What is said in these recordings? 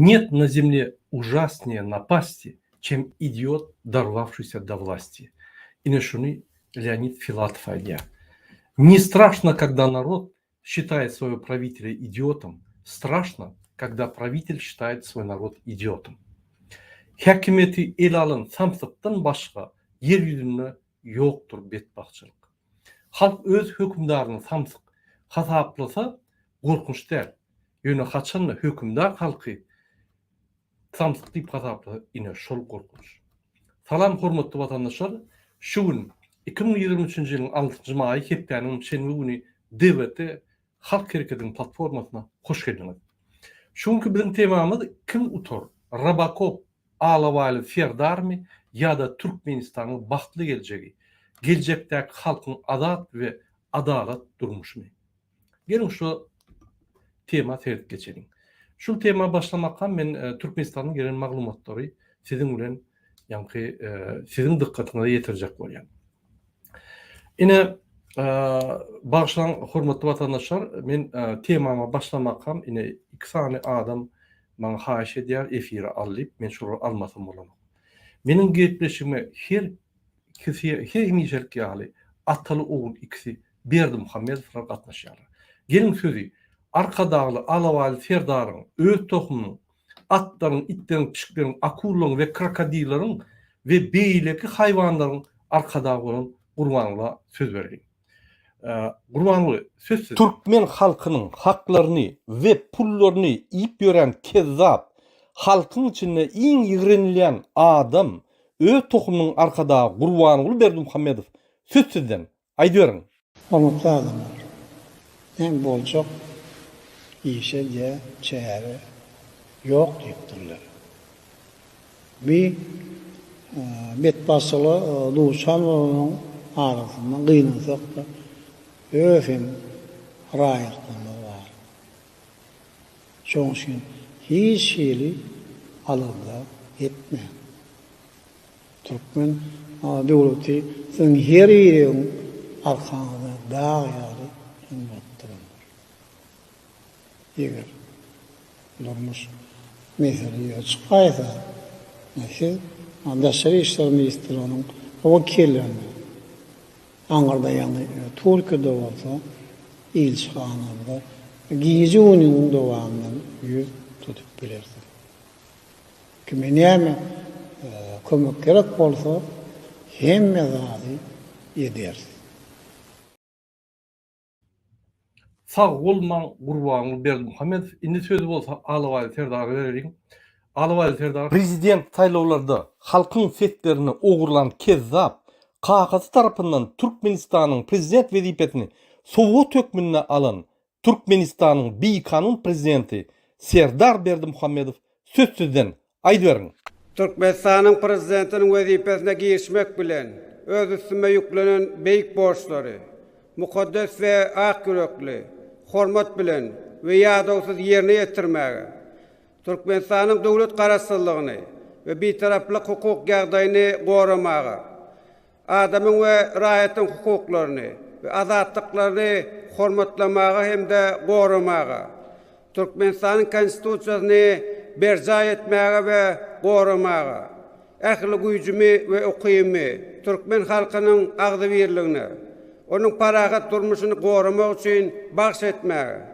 Нет на земле ужаснее напасти, чем идиот, дорвавшийся до власти. И нашуни Леонид Филатов айдя. Не страшно, когда народ считает своего правителя идиотом. Страшно, когда правитель считает свой народ идиотом. Hekimeti el alın samsıktan başka yeryüzünde yoktur betbakçılık. Halk öz hükümdarını samsık hasaplasa korkunç değil. Yöne kaçanla hükümdar halkı samsık deyip hasaplasa yine şol korkunç. Salam hormatly vatandaşlar, şu gün 2023 yılın 6. May hepdäniň şenbi güni DBT Halk Hareketi'nin platformasına hoş geldiniz. Şuňky biziň temamız kim utor? Rabakov, Alawaly Serdar mi ya da Türkmenistanyň bahtly geljegi? Geljekdäki halkyň azat we adalat durmuşmy? Gelin şu tema seredip geçelim. Şu tema başlamakka men Türkmenistanyň gelen maglumatlary siziň bilen ýa-ni siziň dikkatiňize ýetirjek bolýan. Ine bağışlan hormatly vatandaşlar, men temama başlamakkam ine 2 sany adam maňa haýyş edýär efire alyp men şunu almasam bolanok. Meniň gepleşigime her hemişelik ýaly ataly oğul ikisi Berdimuhammedow gatnaşýarlar. Gelin sözi arkadagy Alawaly Serdaryň öz tohumynyň atlaryň, itlerin, pişiklerin, akullaryň we krokodillerin we beýleki haýwanlaryň arkadagy bolan Gurbanlyga söz berýän. Gurbanly söz Türkmen halkynyň haklaryny we pullaryny iýip ýören kezzap, halkyň içinde iň ýigrenilýän adam öz tohumynyň arkadagy Gurbanly Berdimuhammedow söz sizden aýdýaryň. Hormatly adamlar, hem boljak işe diye çäre yok diýipdirler. Bir betbasyly duşanyň arasyndan gynansak da öfem raýatlygy bar. Şoň üçin hiç şeýle alanda etme. Türkmen döwleti sen her ýeriň arkaňda daýary ýatdyrar. Eger durmuş mesele çykaýsa, näse Daşary işler ministriniň wekilleri Aňarda ýa-ni Türkiýede bolsa ilçhanada giýici unyň dowamyny ýüz tutup bilerdi. Kime näme kömek gerek bolsa hemme zady eder. Sağ bolmaň Gurbanly Berdimuhammedow indi sözü bolsa Alawaly Serdary'a berýän. Alawaly Serdar prezident saýlawlarında halkyň setlerini ogurlan kezzap kakasy tarapyndan Türkmenistanyň prezident wezipetini Sowet hökmüne alan Türkmenistanyň beýkanun prezidenti Serdar Berdimuhammedow söz sizden aýdýaryň. Türkmenistanyň prezidentiniň wezipesine girişmek bilen öz üstüme yüklenen beýik borçlary, mukaddes we ak yürekli, hormat bilen we ýadawsyz ýerine ýetirmäge, Türkmenistanyň döwlet garaşsyzlygyny we beýtaraplyk hukuk ýagdaýyny goramaga, adamyň we raýatyň hukuklaryny we azatlyklaryny hormatlamaga hemde goramaga, Türkmenistanyň konstitusiýasyny berja etmäge we goramaga, ähli güýjümi we ukymy Türkmen halkynyň agdy birligine, onuň paragat durmuşyny goramak üçin bagş etmäge,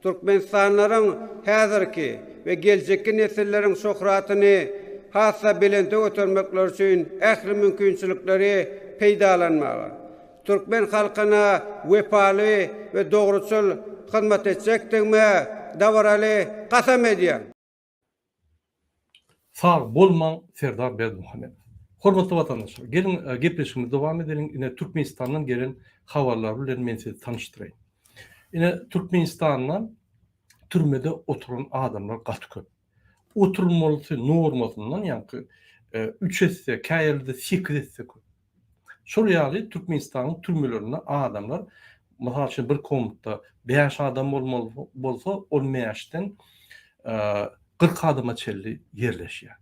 Türkmenistanlaryň häzirki ve geljekki nesilleriň şöhratyny hassa bilende götürmekler üçin ähli mümkinçilikleri peýdalanmaga, Türkmen halkyna wepaly we dogruçul hyzmat etjekdigmi dawraly gasam edýär. Sağ bolmaň Serdar Berdimuhammedow. Hormatly vatandaşlar, gelin gepleşigimize dowam edelim. Ine Türkmenistanyň gelen habarlar bilen men sizi tanıştyraýyn. Ine Türkmenistandan türmede oturan adamlar gaty köp. Oturulmaly normasyndan ýa-ni 3 esse, käýerde 8 esse köp. Şol ýaly Türkmenistanyň türmelerine adamlar, mysal üçin bir komutda 5 adam bolmaly bolsa, ol meýaşden 40 adama çelli yerleşýär.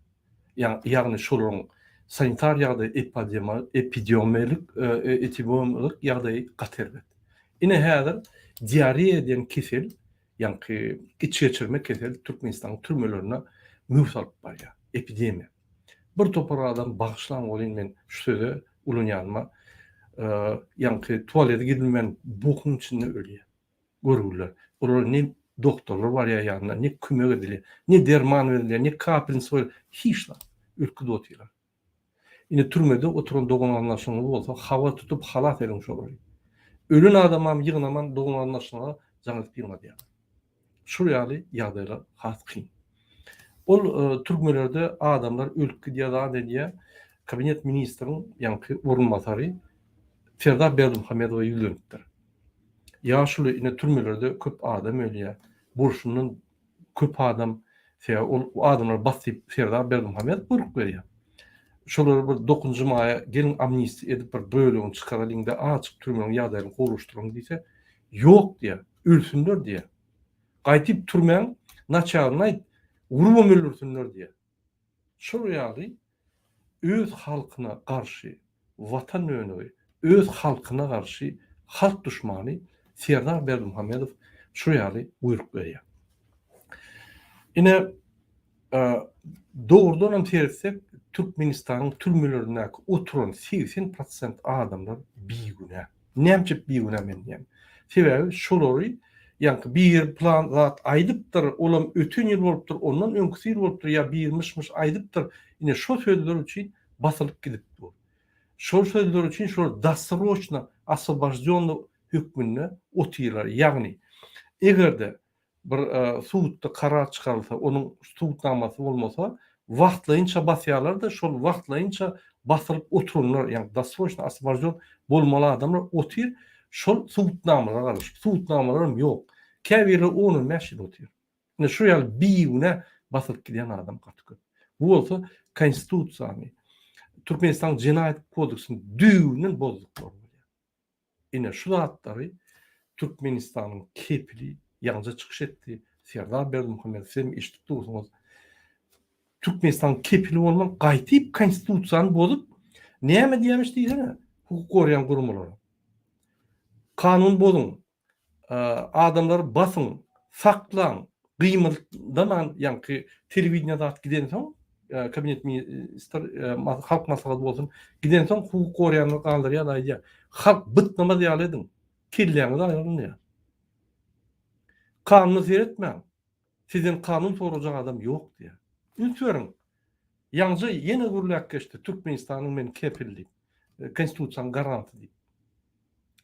Ýagny şolaryň sanitar ýagdaý, epidemiologik ýagdaý gaterber. Ine häzir diareýa eden kesel, ýa-ni iç geçirme kesel Türkmenistan türmelerine müs alıp barýar, epidemiya. Bir topar adam bagışlan bolyn men şu söze ulun ýanyma ýanky tualete gidilmen bokun içinde ölýär. Görürler. Olar ne doktorlar var ya yanına, ne kümek edilýär, ne derman verilýär, ne kapelin soýul, hiç lan. Ülküde otylar. Ine türmede oturan doğum anlaşmalı bolsa hava tutup halat edilmiş olur. Ölün adamam yığınaman doğum anlaşmalı janıt bilmedi ya. Şuryalı ýagdaýlar has kyn. Ol türkmenlerde adamlar ülkü diýe dediýe kabinet ministriniň ýanky orunbasary Ferda Berdimuhamedowa ýüzlenipdir. Ýaşuly ine türmelerde köp adam ölýär. Burşunun köp adam o adamlar basyp Ferda Berdimuhamed buruk berýär. Şolar bir 9-njy maýa gelin amnisti edip bir bölüň çykaralyňda açyk türmeň ýagdaýyny gowuşdurun diýse, ýok diýär, ölsünler diýär. Gaýtyp türmeň naçarny urmam öldürsünler diýär. Şol ýaly öz halkyna garşy, watan öňüne, öz halkyna garşy halk düşmany Ferda Berdimuhamedow şu ýaly buyruk berýär. Ine doğrudan tersek Türkmenistan'ın türmelerine oturan 80% adamlar biýgüne. Nämçe biýgüne men diýem. Sebebi şolary ýanky bir plan zat aýdypdyr, olam ötün ýyl bolupdyr, ondan öňküsi ýyl bolupdyr ýa birmişmiş aýdypdyr. Ine şol sözler üçin basylyp gidipdir. Şol sözler üçin şol dasroçna освобождённый hükmünde otylar. Ýagny egerde bir suwtda karar çykarylsa, onuň suwtnamasy bolmasa, wagtlaýynça basýarlar da şol wagtlaýynça basylyp otururlar. Ýani dasroçna освобождён bolmaly adamlar otyr, şol suwtnamalara garaşyp. Suwtnamalarym ýok. Käbirler onu meşgul otyr. Ine şu ýaly biýgüne basylyp giden adam gatky. Bu bolsa konstitusiýany, Türkmenistan Jenaýat kodeksini düýünden bozduklar. Ine şu zatlary Türkmenistanyň kepili ýalňa çykyş etdi. Ferda Berdimuhamedow sen işitip dursunuz. Türkmenistan kepili bolman gaýtyp konstitusiýany bozup näme diýmiş diýsene? Hukuk goraýan gurumlar. Kanun bozun. Adamlar basın, saklan, gıymaldaman ýanky telewizionyada giden soň kabinet minister halk maslahaty bolsun giden soň hukuk goraýanlar galdyrýar aýdýar. Halk bytnama diýär edin. Killeňizi aýaryn diýär. Kanuny seyretmeň. Sizin kanun sorajak adam ýok diýär. Ünçürin. Ýalňa ýene gurulak geçdi Türkmenistanyň men kepillik, konstitusiýany garanty diýip.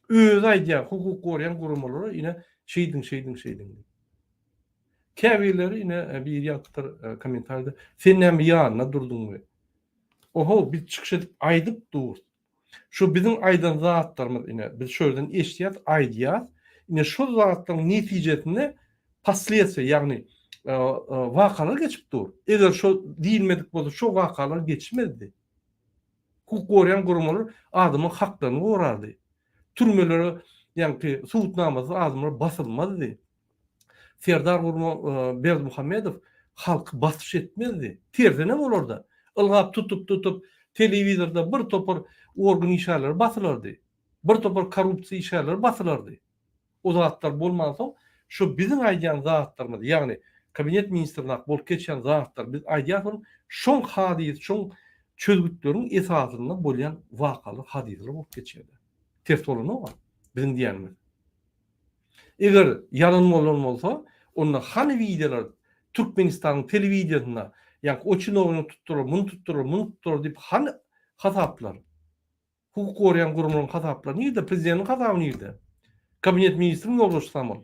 Öz aýdýar hukuk goraýan gurumlar ine şeýdin. Käbirleri ine bir ýatdyr komentarda sen näme ýanyna durduňmy? Oho biz çykyş edip aýdyp dur. Şu bizim aýdan zatlarymyz ine biz şöýden eşdiýät aýdýar. Ine şu zatlaryň netijesinde последствия ýagny wakalar geçip dur. Eger şu diýilmedik bolsa şu wakalar geçmedi. Hukuk goraýan gurumlar adamyň haklaryny gorardy. Türmelere ýanky suwtnamasy adamlar basylmazdy. Ferda Berdimuhamedow halky basyş etmezdi. Tersine bolardy. Ilgap tutup telewizorda bir topar organ işärleri basylardy. Bir topar korrupsiýa işärleri basylardy. O zatlar bolmasa şu bizim aýdýan zatlarymyz, ýagny kabinet ministrine bolup geçen zatlar biz aýdýar şoň hadis, şoň çözgütleriň esasynda bolýan wakaly hadisler bolup geçýärdi. Ters bolany var. Bizim diýenimiz. Eger ýalan bolsa, onda hani videolar Türkmenistanyň telewizionyna, ýa-ni Oçinowyny tutdurar, muny tutdurar diýip hani hasaplar. Hukuk goraýan gurumlaryň hasaplary nirde? Prezidentiň hasapy nirde? Kabinet ministriniň ýoldaşy Samol.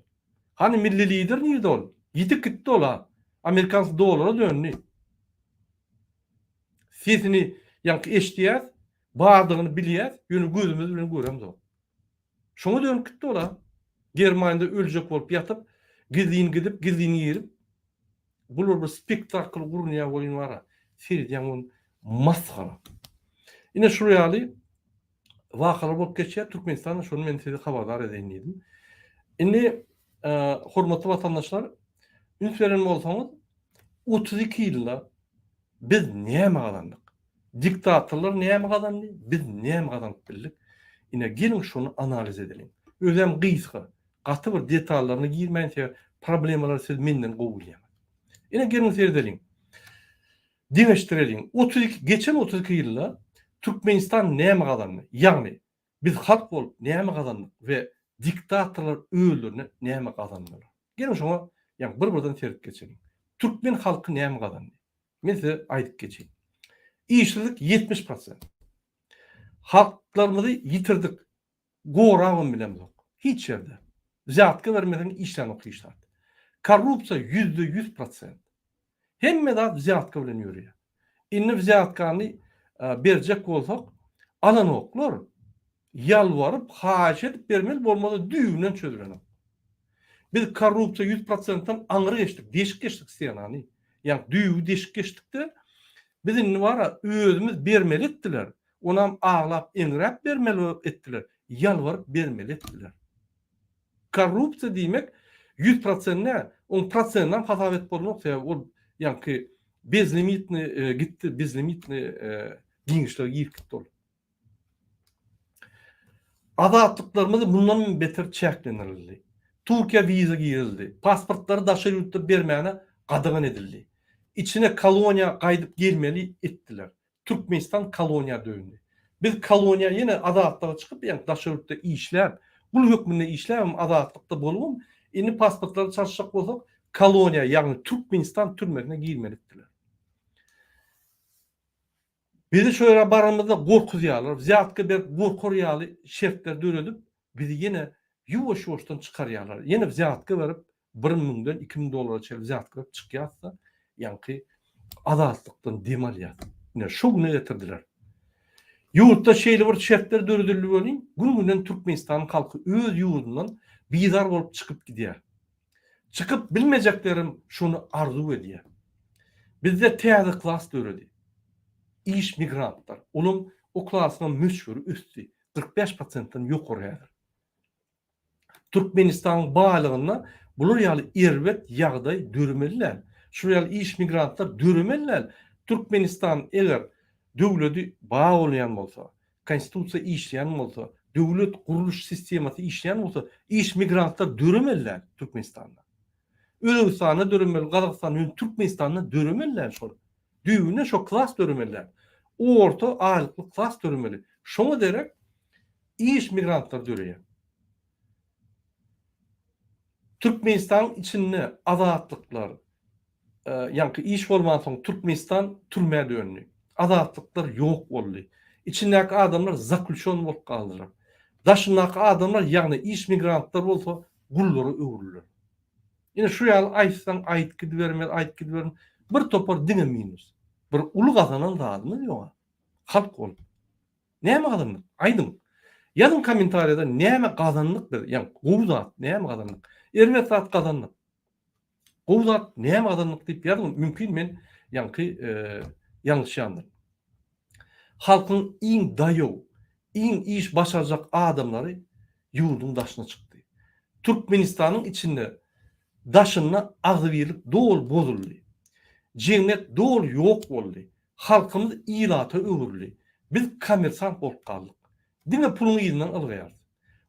Hani milli lider nirde ol? Ýitip gitdi ola. Amerikan dolara döndü. Sesini ýa-ni eşdiýär, bardygyny bilýär, ýöne gözümüz bilen göremiz o. Şoňa dönüp gitdi ola. Germanya'da öljek bolup ýatyp, gidip, ýerip, bular bir spektakl gurunýa bolýan wara. Seredýän maskhara. Ine şu ýaly wakalar bolup geçýär Türkmenistanyň, şonu men size habardar edeýin diýdim. Indi hormatly watandaşlar, ünsveren bolsaňyz 32 ýylda biz näme gadandyk? Diktatorlar näme gadandy? Biz näme gadandyk bildik? Ine gelin şonu analiz edelim. Özem gysga, gaty bir detallaryny girmeýän problemalar siz menden gowulýar. Ine gelin seyredelim. Demeştirelim. Geçen 32 yılda Türkmenistan näme kazandy? Yani biz halk bolup näme kazandyk ve diktatorlar öldürüne näme kazandylar? Gelin şoňa bir-birden terip geçelim. Türkmen halky näme kazandy? Men size aýdyp geçeyim. İşsizlik 70%. Halklarımızı yitirdik. Goragyň bilen yok. Hiç yerde. Ziyatka vermeden işlen okuyuşlar. Korrupsiya %100%. Hemme de ziyatka bilen ýörüýär. Inni ziyatkany berjek bolsak, alan oklar yalvaryp, haş edip bermeli bolmasa düýünden çözdürenim. Biz korrupsiya 100%'dan aňyry geçdik, deşik geçdik isteýän. Yani düýü deşik geçdikde bizim wara özümüz bermeli etdiler. Onam ağlap, eňräp bermeli etdiler. Yalvaryp bermeli etdiler. Korrupsiya diýmek 100% ne? 10%'dan hasabet bolmak ol ýa-ni bezlimitni gitdi, bezlimitni giňişler giyip gitdi ol. Azatlıklarımız bundan beter çeklenildi. Türkiye vize girildi. Pasportları daşa yurtta bermeyene qadağan edildi. İçine koloniya qaydıp gelmeli ettiler. Türkmenistan koloniya döndü. Biz koloniya yine azatlığa çıkıp yani daşa yurtta işlep, bu hükmünde işlep azatlıkta bolum. Eni pasportları çalışacak bolsak koloniya yani Türkmenistan türmesine girmeli ettiler. Bizi şöyle baramızda gorkuzyarlar, ziyatka bir gorkuryalı şefler döredip bizi yine yuvaş-yuvaştan çıkaryalar. Yine ziyatka verip 1.000'den 2.000 dolara çelip ziyatka verip çıkıyatsa yankı azatlıktan demal yat. Yine şogunu getirdiler. Yurtta şeyli bir şefler döredildi bölün. Gününden Türkmenistan'ın halkı öz yurdundan bizar olup çıkıp gidiyor. Çıkıp bilmeyeceklerim şunu arzu ediyor. Bizde teadı klas döredi. İş migrantlar. Onun o klasının müsürü üstü 45%'dan ýokaryadyr. Türkmenistan bağlığına bulur ýaly erwet ýagdaý dörmeliler. Şu ýaly iş migrantlar dörmeliler. Türkmenistan eger döwleti bağ bolýan bolsa, konstitusiýa işleýän bolsa, döwlet guruluş sistemasy işleýän bolsa, iş migrantlar dörmeliler Türkmenistanda. Özbekistan'a dörmeli, Kazakstan'a, Türkmenistan'a dörmeliler şol. Düýüne şo klas dörmeliler. Orta aýlykly klas dörmeli. Şoňa derek iş migrantlar döreýär. Türkmenistan içinde azatlyklar ýa-ni iş bolman soň Türkmenistan türmäge döndü. Azatlyklar ýok boldy. İçindäki adamlar zakluşon bolup kaldylar. Daşyndaky adamlar ýagny iş migrantlar bolsa gullary öwürler. Ýene şu ýaly aýtsaň aýtky bermeli, bir topar diňe minus. Bir ulu kazanan da adımız yok. Halk ol. Näme kazandyk? Aydym. Yazın komentariyada näme kazandyk der. Yani gowzat näme kazandyk? Ermet zat kazandyk. Gowzat näme kazandyk diýip ýazgyň mümkin men ýa-ni ýalňyş ýandyr. Halkyň iň daýaw, iň iş başarjak adamlary ýurdun daşyna çykdy. Türkmenistanyň içinde daşyna agzybirlik dol bozuldy. Cennet doğru yok oldu. Halkımız ilata öwürli. Biz komersant bolup kaldyk. Diňe puluny ýylyňdan alýar.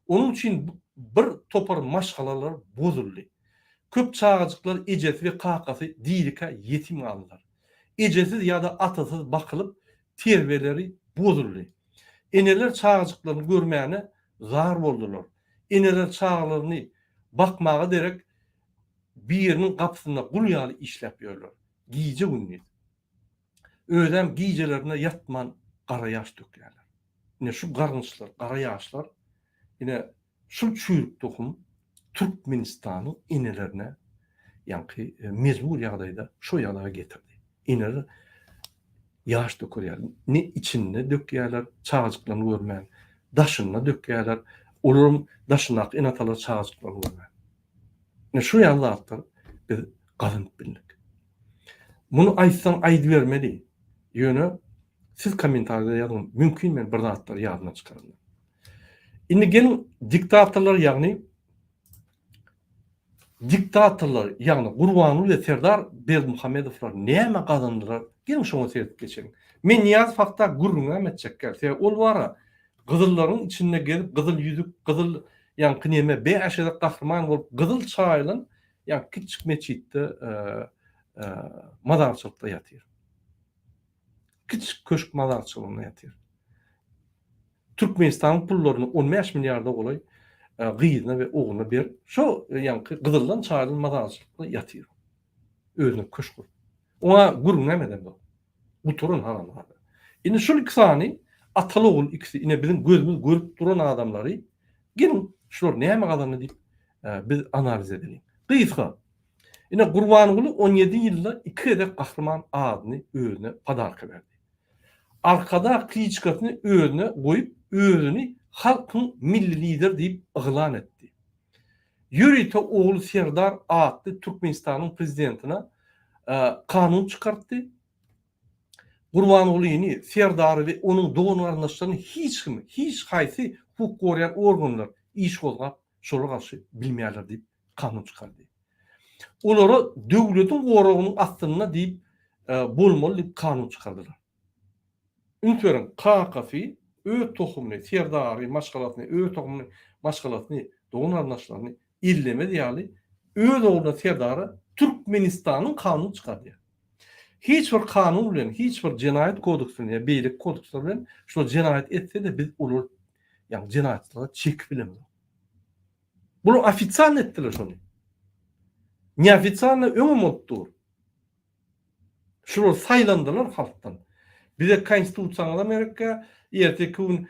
Onun için bir topar maşgalalar bozuldy. Köp çağajyklar ejesi we kakasy diýilike ýetim aldylar. Ejesiz ýa-da atasyz bakylyp terbeleri bozuldy. Eneler çağajyklaryny görmäne zar boldular. Eneler çağlaryny bakmaga derek biriniň gapysyna gulýaly işläp ýörler. Giýje günni. Ödem giýjelerine yatman gara ýaş dökýärler. Ine şu garňyçlar, gara ýaşlar ine şu çüýrük dokum Türkmenistanyň inelerine ýa-ni mezbur ýagdaýda şu ýalaga getirdi. Ineler ýaş dökýärler. Ne içinde dökýärler, çağajyklaryny görmän. Daşyna dökýärler. Olaryň daşynaky enatalar çağajyklaryny görmän. Ne şu ýaly biz gazanyp bildik. Bunu aýtsaň aýdy bermeli. Ýöne siz komentarda ýazgyň. Mümkin men bir zatlar ýadyna çykaryn. Indi gelin diktatorlar ýagny Gurbanuly we Serdar Berdimuhamedowlar näme kazandylar? Gelin şoňa sertip geçelim. Men ýaz fakta gurruna metçekler. Ol bara gyzyllaryň içinde gelip gyzyl ýüzük, gyzyl ýa-ni näme beşede gahrman bolup gyzyl çaýlan ýa-ni kiçik meçitde madarçylykda ýatyr. kiç köşk mazarçylygyna ýatyr. Türkmenistan pullaryny 15 milyarda golay gyýyna we oğluna ber. Şo ýanky gyzyldan çağıryn mazarçylykda ýatyr. Özüne köşk kur. Ona gurun nämeden bu? Uturun haramlarda. Indi şol ikisini atalı oğul ikisi ine bizim gözümüz görüp duran adamları gelin şular näme gadany diýip biz analiz edelim. Gysga. Ine Gurbanyguly 17 ýylda 2 edek gahrman adyny özüne padarka berdi. Arkada kıyçkasını özüne koyup özünü halkın milli lider deyip ıgılan etti. Yurita oğlu Serdar adlı Türkmenistan'ın prezidentine kanun çıkarttı. Gurbanyguly ýene Serdar ve onun doğunlarındaşlarını hiç haysi hukuk koruyan organlar iş gozgap şola karşı bilmeýärler deyip kanun çıkardı. Olara döwletin goragynyň astyna deyip bolmaly deyip kanun çıkardılar. Üntüren Kakafi öz tohumny, Serdary maşgalatyny, öz tohumny, maşgalatyny, doğun arnaşlaryny illeme diýýärli. Öz oğluna Serdary Türkmenistanyň kanuny çıkardy. Hiç bir kanun bilen, hiç bir cinayet kodeksine, beýlik kodeksine bilen şol cinayet etse de biz olar ýa cinayetlara çek bilemiz. Bunu ofitsial etdiler şonu. Neofitsial öňe bolupdyr. Şol saýlandylar halkdan. Bize konstitusiýanyň Amerika erteki gün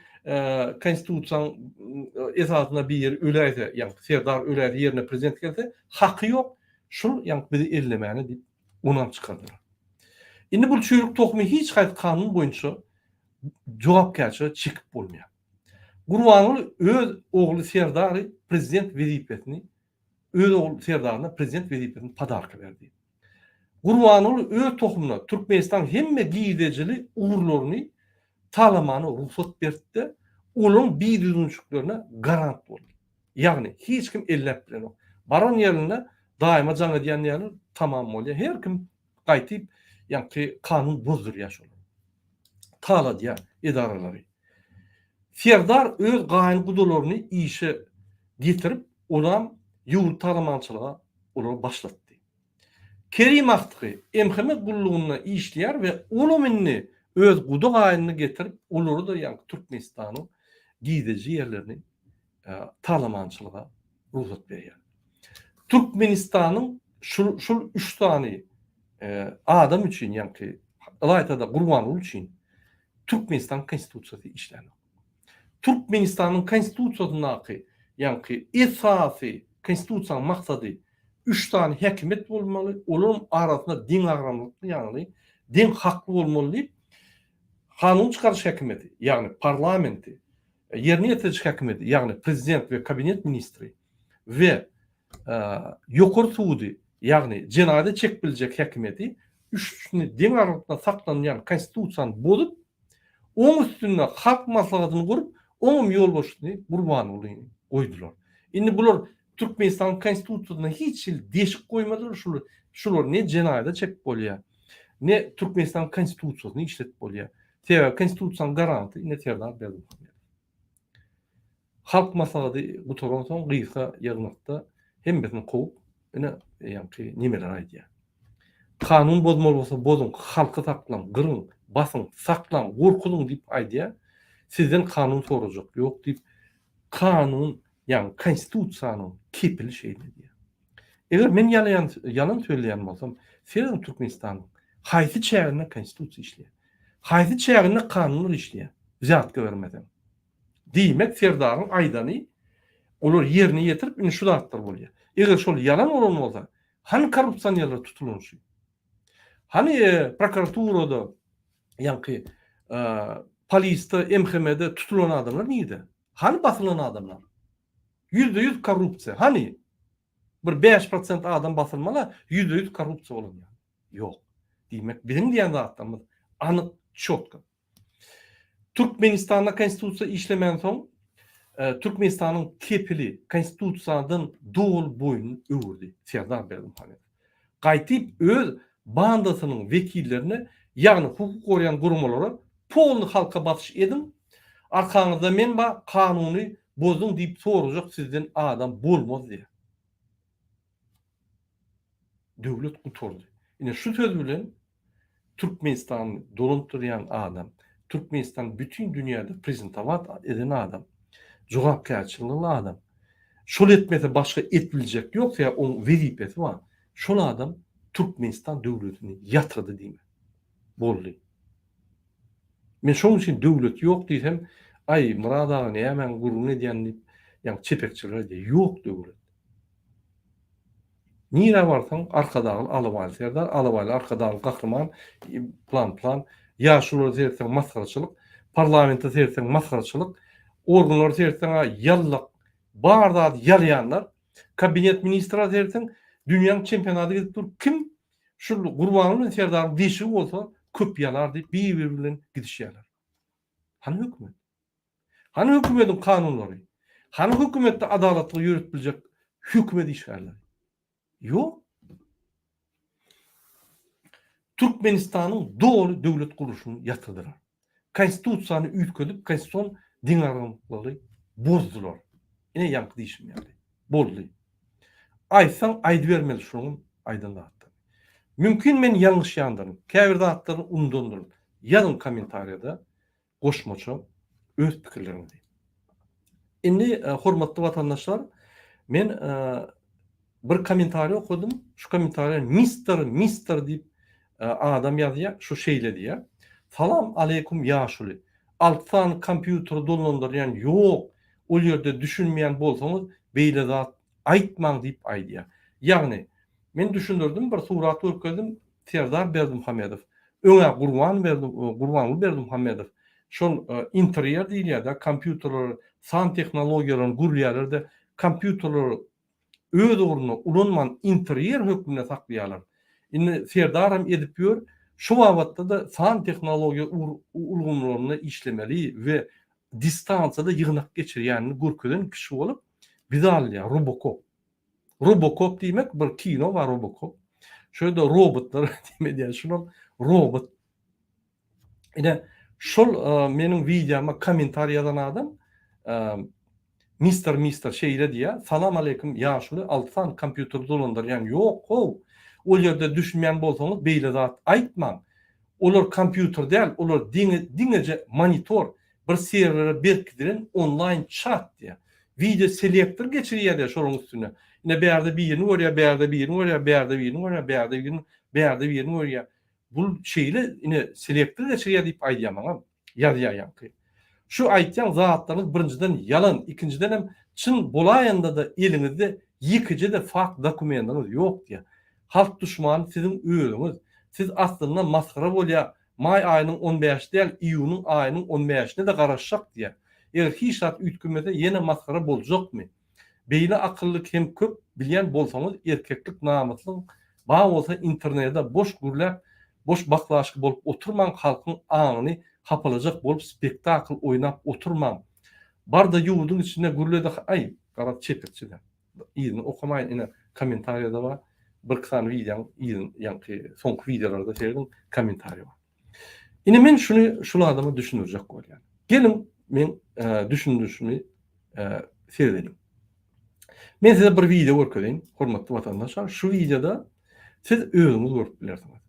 konstitusiýanyň esasyna bir yer öläýse, ýa Serdar öläýär ýerine prezident gelse, haky ýok. Şol ýa bizi ellemäni diýip ondan çykardylar. Indi bu çürük tohumy hiç gaýt kanun boýunça jogapkärçilige çekip bolmaýar. Gurbanyguly öz oğlu Serdary prezident wezipetini öz oğlu Serdaryna prezident wezipetini padarka berdi. Gurbanyguly öz tohumuna Türkmenistan hemme giýdejili uğurlaryny talamany ruhsat berdi. Olaryň bir düzünçlüklerine garant boldy. Ýagny hiç kim ellep bilen ok. Baran ýerine daima jaň edýän ýerler tamam bolýar. Her kim gaýtyp ýa-ki kanun bozdurýar şol. Tala diýär edaralary. Serdar öz gaýyn gudularyny işe getirip olam ýurt talamançylyga olar başlatdy. Kerim Akty emheme gullugyna işleýär we olumyny öz gudu gaýyny getirip olary da ýa Türkmenistanyň giýdeji ýerlerini talamançylyga ruhsat berýär. Türkmenistanyň şol 3 tany adam üçin ýa-ki Alaytada Gurbanyguly üçin Türkmenistan konstitusiýasy işlänýär. Türkmenistanyň konstitusiýasyna ýa-ki esasy konstitusiýanyň maksady 3 tane häkimet bolmaly, olaryň arasynda din agramlyk, ýagny din hakly bolmaly. Kanun çıkarış häkimeti, ýagny parlamenti, ýerine ýetirjik häkimeti, ýagny prezident we kabinet ministri we ýokary sudy, ýagny jenayda çek biljek häkimeti üçüni din arasynda saklanýan konstitusiýany bozup, oň üstünde halk maslahatyny gurup, oň ýolbaşyny Gurbanyguly goýdular. Indi bular Türkmenistan konstitusiýasyna hiç deşik goýmadylar, şular ne jenayda çek bolýar, ne Türkmenistan konstitusiýasyny işletip bolýar. Teva konstitusiýanyň garanty ine Serdar berdi. Halk maslahaty bu toran soň gysga ýagnakda hemmesini gowy ine ýa-ki nimeler aýdýar. Kanun bozmaly bolsa bozun, halky saklan, gyrın, basın, saklan, gorkulun diýip aýdýar. Sizden kanun sorajak, ýok diýip kanun ýa konstitusiýanyň kepili şeýle diýär. Eger men ýalan söylýän bolsam, sen Türkmenistan haýsy çägine konstitusiýa işleýär. Haýsy çägine kanunlar işleýär. Zat görmeden. Diýmek Serdaryň aýdany olar ýerine ýetirip ine şu zatlar bolýar. Eger şol ýalan bolan bolsa, hani korrupsiýalar tutulunşy? Hani prokuraturada ýa-ki polisde, MHM'de tutulan adamlar niýde? Hani basylan adamlar? %100 korrupsiýa. Hani bir 5% adam basylmaly, %100 korrupsiýa bolan. Ýok. Diýmek bizim diýen zatlarymyz anyk, çotky. Türkmenistanda konstitusiýa işlemän soň Türkmenistanyň kepili konstitusiýadan dogul boyun öwürdi Serdar Berdimuhamedov. Gaýtyp öz bandasynyň wekillerine, ýagny hukuk gorayan gurumlara polny halka batyş edin. Arkaňyzda men ba kanuny bozdum diýip sorajak sizden adam bolmaz diýär. Döwlet guturdy. Ine şu söz bilen Türkmenistan'ı dolandıryan adam, Türkmenistan bütün dünyada prezentavat eden adam, jogapkärçiligli adam. Şol etmese başka etbilecek yok ya onun vazifesi var. Şol adam Türkmenistan devletini yatırdı diyeyim. Bolly. Men şoň üçin döwlet ýok diýsem, ay Murad aga nämen gurrun edýän diýip, ýa çepekçiler diýip, ýok döwlet. Nire barsaň arkadagy Alabaly serdar, Alabaly arkadagy gahrman, plan, ýaşular sersen masgaraçylyk, parlamentde sersen masgaraçylyk, organlar sersen ýallyk, barda ýalýanlar, kabinet ministra sersen dünýäň çempionaty gidip dur. Kim şu Gurbanyň serdaryň deşi bolsa köp ýalar diýip bir-biri bilen gidişýärler. Hany hökümet? Hany hökümetiň kanunlary? Hany hökümetde adalatly ýürütbiljek hökümet işgärleri? Ýok. Türkmenistanyň doğru döwlet guruluşyny ýatyrdylar. Konstitusiýany üýtkelip, konstitusiýon diňarlygy bozdular. Ine ýanky diýişim ýaly. Boldy. Aýsaň aýdy bermeli şonuň aýdynlatdy. Mümkin men ýalňyş ýandyryn. Käbir zatlaryny undandyryn. Ýazyn kommentariýada goşmaça öz pikirlerini diýin. Indi hormatly watandaşlar, men bir kommentariýa okudum. Şu kommentariýa Mister diýip adam ýazýar, şu şeýle diýär. Salam aleykum ýaşuly. Alttan kompýuter dolandyrýan ýok. Ol ýerde düşünmeýän bolsaňyz beýle zat aýtmaň diýip aýdýar. Ýagny men düşündirdim, bir surat örkedim, Serdar Berdimuhammedow. Öňe Gurbanly Berdimuhammedow. Şol interiýer diýilýär da, kompýuterler, san tehnologiýalaryny gurulýarlar, kompýuterler öz ornuny ulanman interiýer hökmüne saklaýarlar. Indi Serdaram edip ýör, şu wagtda da san tehnologiýa ulgamalaryny işlemeli we distansiýada ýygnak geçirýänini görkezden kişi bolup bizalýar Robocop. Robocop diýmek bir kino bar Robocop. Şöyle robotlar diýmedýär, şol robot. Ine şol meniň videoma kommentariýa ýazan adam Mister şeýle diýär. Salam aleykum ýaşuly, alttan kompýuter dolandyrýan ýok. Ol ýerde düşünmeýän bolsaňyz beýle zat aýtmaň. Olar kompýuter däl, olar diňeje monitor, bir serwere berkidiren online chat diýär. Video selektor geçirýär şonuň üstüne. Ine bärde birini görýär, bärde birini görýär, bärde birini görýär, bärde birini görýär. Bu şeýle ine selektor geçirýär diýip aýdýamaň. Ýazýar ýanky. Şu aýtýan zatlaryň birinciden yalan, ikinciden hem çyn bolaýanda da eliňizde ýekije de fakt dokumentiniz ýok diýär. Halk düşmany siziň öýüňiz. Siz aslynda maskara bolýar. May aýynyň 15 däl, iýunyň aýynyň 15-ine de garaşjak diýär. Eger hiç şart üýtgünmese ýene maskara boljakmy? Beýle akylly hem köp bilýän bolsaňyz erkeklik namuslyň ba bolsa internetde boş gürläp, boş baklaşky bolup oturmaň, halkyň aňyny hapalajak bolup spektakl oýnap oturmaň. Barda ýurduň içinde gürlede ay garat çepekçiler. Ýyny okamaýyn ine kommentariýada bar. Bir kısan videoň ýanky soňky videolarda serdiň kommentariýa bar. Ine men şunu adamy düşünürjek bolýan. Gelin men düşündürüşmi serdelim. Men size bir video görkezeyim, hormatly watandaşlar. Şu videoda siz özüňiz görüp bilersiňiz.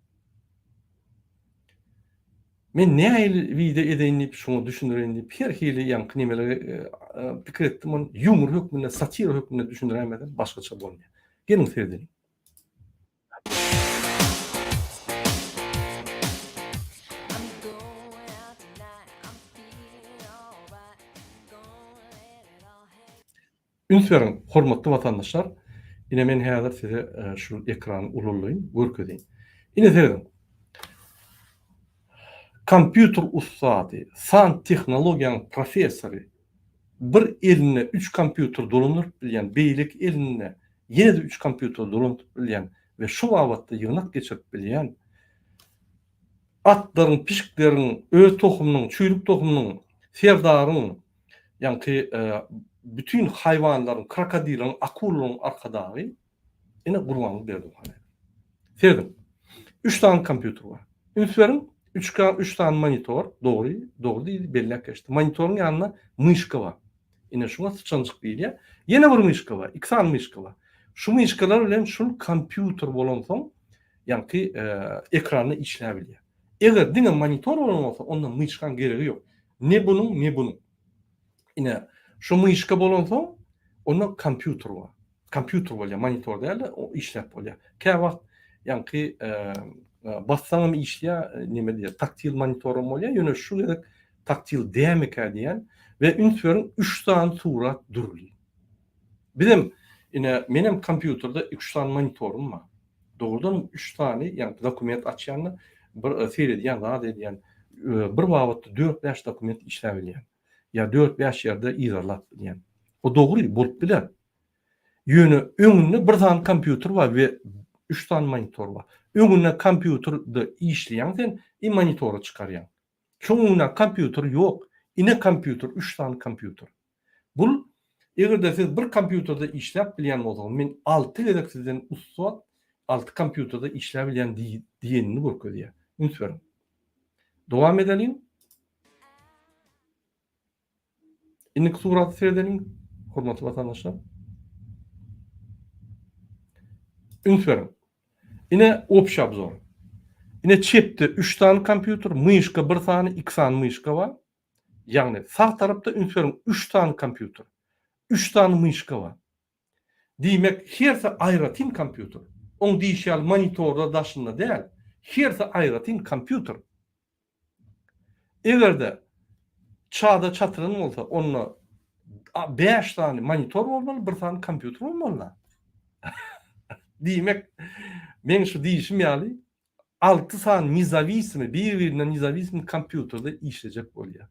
Men näme video edeýin diýip şunu düşündireýin diýip her hili ýanky nimeleri pikir etdim. Onu humor hökmünde, satira hökmünde düşündiremeden başgaça bolmaýar. Gelin serdelim. Ünsverin, hormatly watandaşlar, ine men häzir size şu ekrany ululaýyn, görkezeyim. Ine serdim. Kompýuter ustady, san tehnologiýanyň professory, bir eline 3 kompýuter dolandyryp bilýän, beýlik eline ýene de 3 kompýuter dolandyryp bilýän we şu wagtda ýygnak geçirip bilýän, atlaryň, pişiklerin, öz tohumynyň, çüýlük tohumynyň, serdaryň, ýanky bütün hayvanlaryň, krokodilyň, akulalyň arkadagy ine Gurbanly Berdimuhammedow. Serdim. 3 tane kompýuter bar. Ünsverin 3 tane monitor, doğru diýil, bellek geçti. Monitoryň ýanyna myşka bar. Ine şuna sıçanjyk diýilýär. Ýene bir myşka bar, 2 tane myşka bar. Şu myşkalar bilen şol kompýuter bolan soň ýanky ekrany işläp bilýär. Eğer dine monitor olmasa ondan mıyışkan gereği yok. Ne bunun ne bunun. Yine şu mıyışka bolonsa onda kompüter var. Kompüter var ya monitor değil de o işlep var ya. Kevak yani ki bassanım işliya neme diye taktil monitorum var ya yine şu gerek taktil DMK diyen ve ünsörün 3 tane surat duruluyor. Bizim yine benim kompüterde 3 tane monitorum var. Doğrudan 3 tane yani dokument açyanı bir seyrediyen daha dediyen bir vakitte 4-5 dokument işleyebilen. Ya 4-5 yerde izarlap diyen. O doğru bulup biler. Yönü önünde bir tane kompüter var ve 3 tane monitor var. Önünde kompüterde işleyen sen monitoru çıkaryan. Çoğuna kompüter yok. Yine kompüter 3 tane kompüter. Bu eğer de siz bir kompüterde işlep bilen bolsaňyz, men 6 gezek sizden ussat 6 kompüterde işlep bilen diýenini görkezýär. Ünsüň. Dowam edelim. Innik surat serdenim, hormatly vatandaşlar. Ünsüň. Ine opşy obzor. Ine çepde 3 tane kompüter, myşka 1 tane, 2 tane myşka var. Ýagny sağ tarapda ünsüň 3 tane kompüter. 3 tane myşka var. Diýmek, herse aýratyn kompüter. On diýşýär monitorda daşynda däl. Herse aýratyn kompüter. Egerde çağda çatırın bolsa, onda 5 tane monitor bolmaly, 1 tane kompüter bolmaly. Diýmek, men şu diýişim ýaly 6 tane nizawismi, bir-birinden nizawismi kompüterde işlejek bolýar.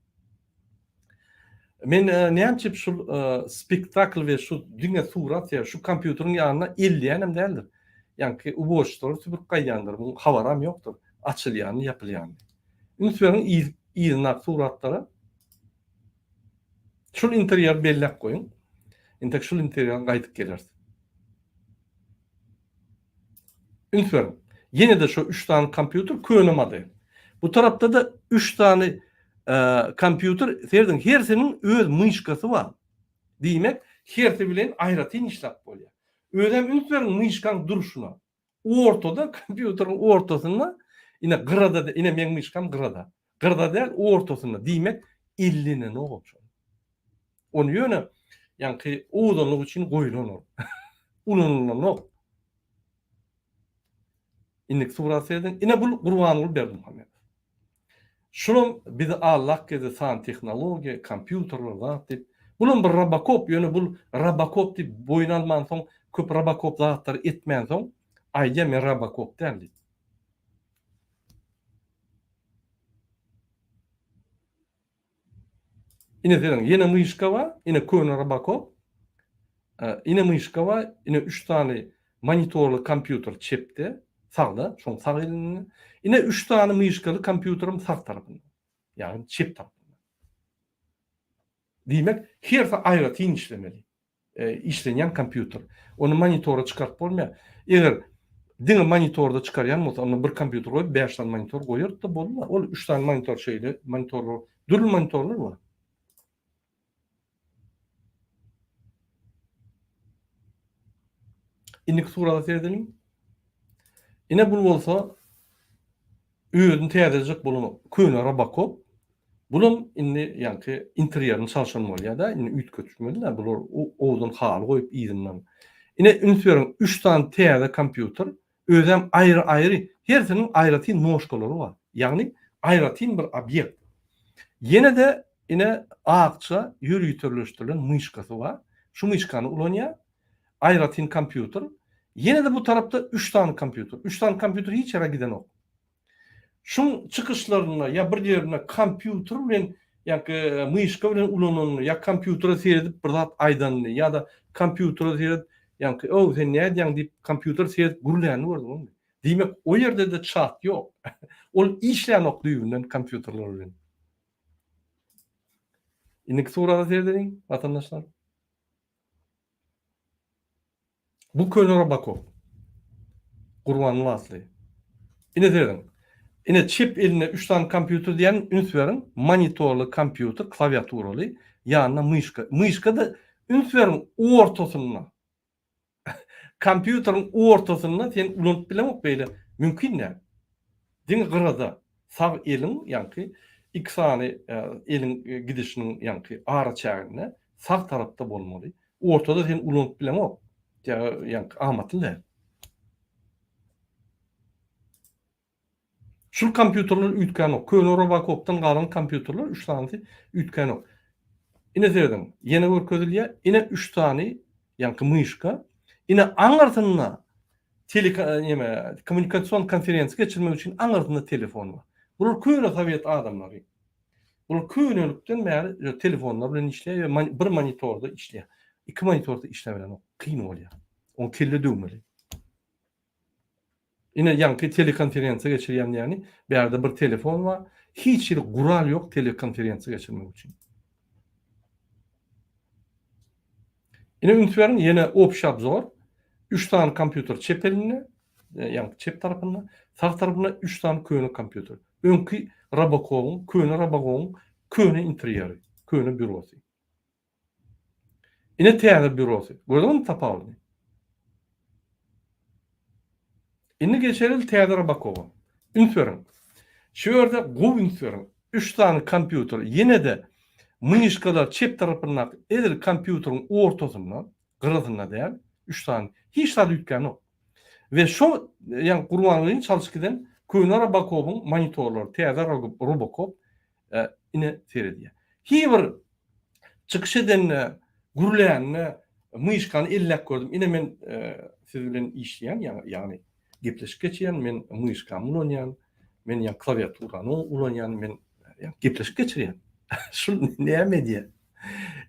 Men näçe şu spektakl we şu düňe surat ya şu kompüteriň ýanyna elleýänem däldir. Ýani u boşlukdy süpürip gaýýandyr. Bu habaram ýokdur. Açylýany, ýapylýany. Ünsüň ýynak suratlara şol interior bellek goýun. Intek şol interior gaýdyp gelerdi. Ünsüň. Ýene de şu 3 tane kompüter könümadi. Bu tarapda da 3 tane kompüter serdiň hersiniň öz myşkasy bar. Diýmek, hersi bilen aýratyn işlep bolýar. Özem ünsüň myşkan duruşuna. Ortada kompüteriň ortasynda ine gyrada da ine men myşkam gyrada. Gyrada däl ortasynda diýmek 50'ne okçu. Onu ýöne ýani uzunlyk üçin goýulanok. Ulunlanok. Innik surat serdiň. Ine bul Gurbanly Berdimuhammed. Şunun bizi Allah gezi san teknologiya, kompüterler zat dip. Bunun bir Robocop ýöne bul Robocop dip boýnalman soň köp Robocop zatlar etmän soň aýja men Robocop däl. Ine serdiň ýene myşka bar, ine köne Robocop. Ine myşka bar, ine 3 tane monitorly kompüter çepde. Sağda, şoň sağ elini. Ine 3 tane myşkaly kompüterim sağ tarapynda. Ýani çep tarapynda. Diýmek, herse aýratyn işlemeli. İşlenýän kompüter. Onu monitora çykarp bolmaýar. Eger diňe monitorda çykarýan bolsa, onu bir kompüter goýup 5 tane monitor goýar da bolmaly. Ol 3 tane monitor şeýle, monitorlar, dürli monitorlar bar. Innik surada serdelim. Ine bul bolsa öýüni täzejek bolan köne Robocop. Bulun indi ýani interierini çalşan bolýar da, indi üýt köçmeli, bular owdan hal goýup izinden. Ine ünsüň 3 tane täze kompüter, özem aýry-aýry, hersiniň aýratyn noşkalary bar. Ýagny aýratyn bir obyekt. Ýene de ine akça ýürüýtürleşdirilen myşkasy bar. Şu myşkany ulanýar, aýratyn kompüter. Ýene de bu tarapda 3 tane kompüter. 3 tane kompüter hiç ýere giden ok. Şun çıkışlarına ya bir ýerine kompüter bilen ýa myşka bilen ulananyny ya kompütere seredip bir zat aýdanyny ya da kompütere seredip ýa-ni o sen näde ýa diýip kompüter seredip gürlänýär boldy. Diýmek o ýerde de çat ýok. Ol işlän ok düýünden kompüterler bilen. Innik surada serdiň vatandaşlar. Bu köne Robocop. Gurbanly asly. Ine serdiň. Ine çip eline 3 tane kompüter diyen ünsüň monitorly kompüter, klawiaturaly, ýanyna myşka. Myşka da ünsüň ortasynda. Kompüteriň ortasynda sen ulanyp bilemok beýle mümkin näme? Diň gyrada. sağ elin yankı iki sany elin gidişinin yankı ara çägine sağ tarapda bolmaly. Ortada sen ulanıp bilen ok. Yankı amatyl. Şu kompýuterler ütken ok. Köne Robocop'tan galan kompýuterler 3 tane ütken ok. Ine derdim. Yine görkezilýär. Ine 3 tane yankı myşka. Ine aňartyna kommunikasiýon konferensiýa geçirmek üçin aňartyna telefon bar. Bular köne Sowet adamlary. Bular könelikden bäri telefonlar bilen işleýär we bir monitorda işleýär. İki monitorda işlemelen ok. Kyn bolýar. On kelle döwmeli. Ine yankı telekonferensiýa geçirýän ýani bärde bir telefon bar. Hiç bir gural ýok telekonferensiýa geçirmek üçin. Ine ünsüwerin ýene opşap zor. 3 tane kompýuter çep eline, yani çep tarapynda, sağ tarapynda 3 tane köne kompýuter. Öňki Robocop'un köne interiýeri, köne bürosy. Ine täze bürosy. Gördüňmi tapawuly? Ine geçeril täze Robocop'a. Ünsüwerin. Şu ýerde gow ünsüwerin. 3 tane kompýuter ýene de myşkalar çep tarapyndan edir kompýuteryň ortasyndan, gyrasyna däl 3 tane hiç tadı ütken ok. Ve şu yani gurbanlygyny çalyşkydan köne Robocop'un monitorlary, täze Robocop ine seredýär. Hiber çykyş eden gurulýan myşkany ellek gördüm. Ine men siz bilen işleýän yani gepleşip geçýän men myşkamy ulanýan, men ýa klawiaturany ulanýan, men gepleşip geçirýän. Şu näme diýär?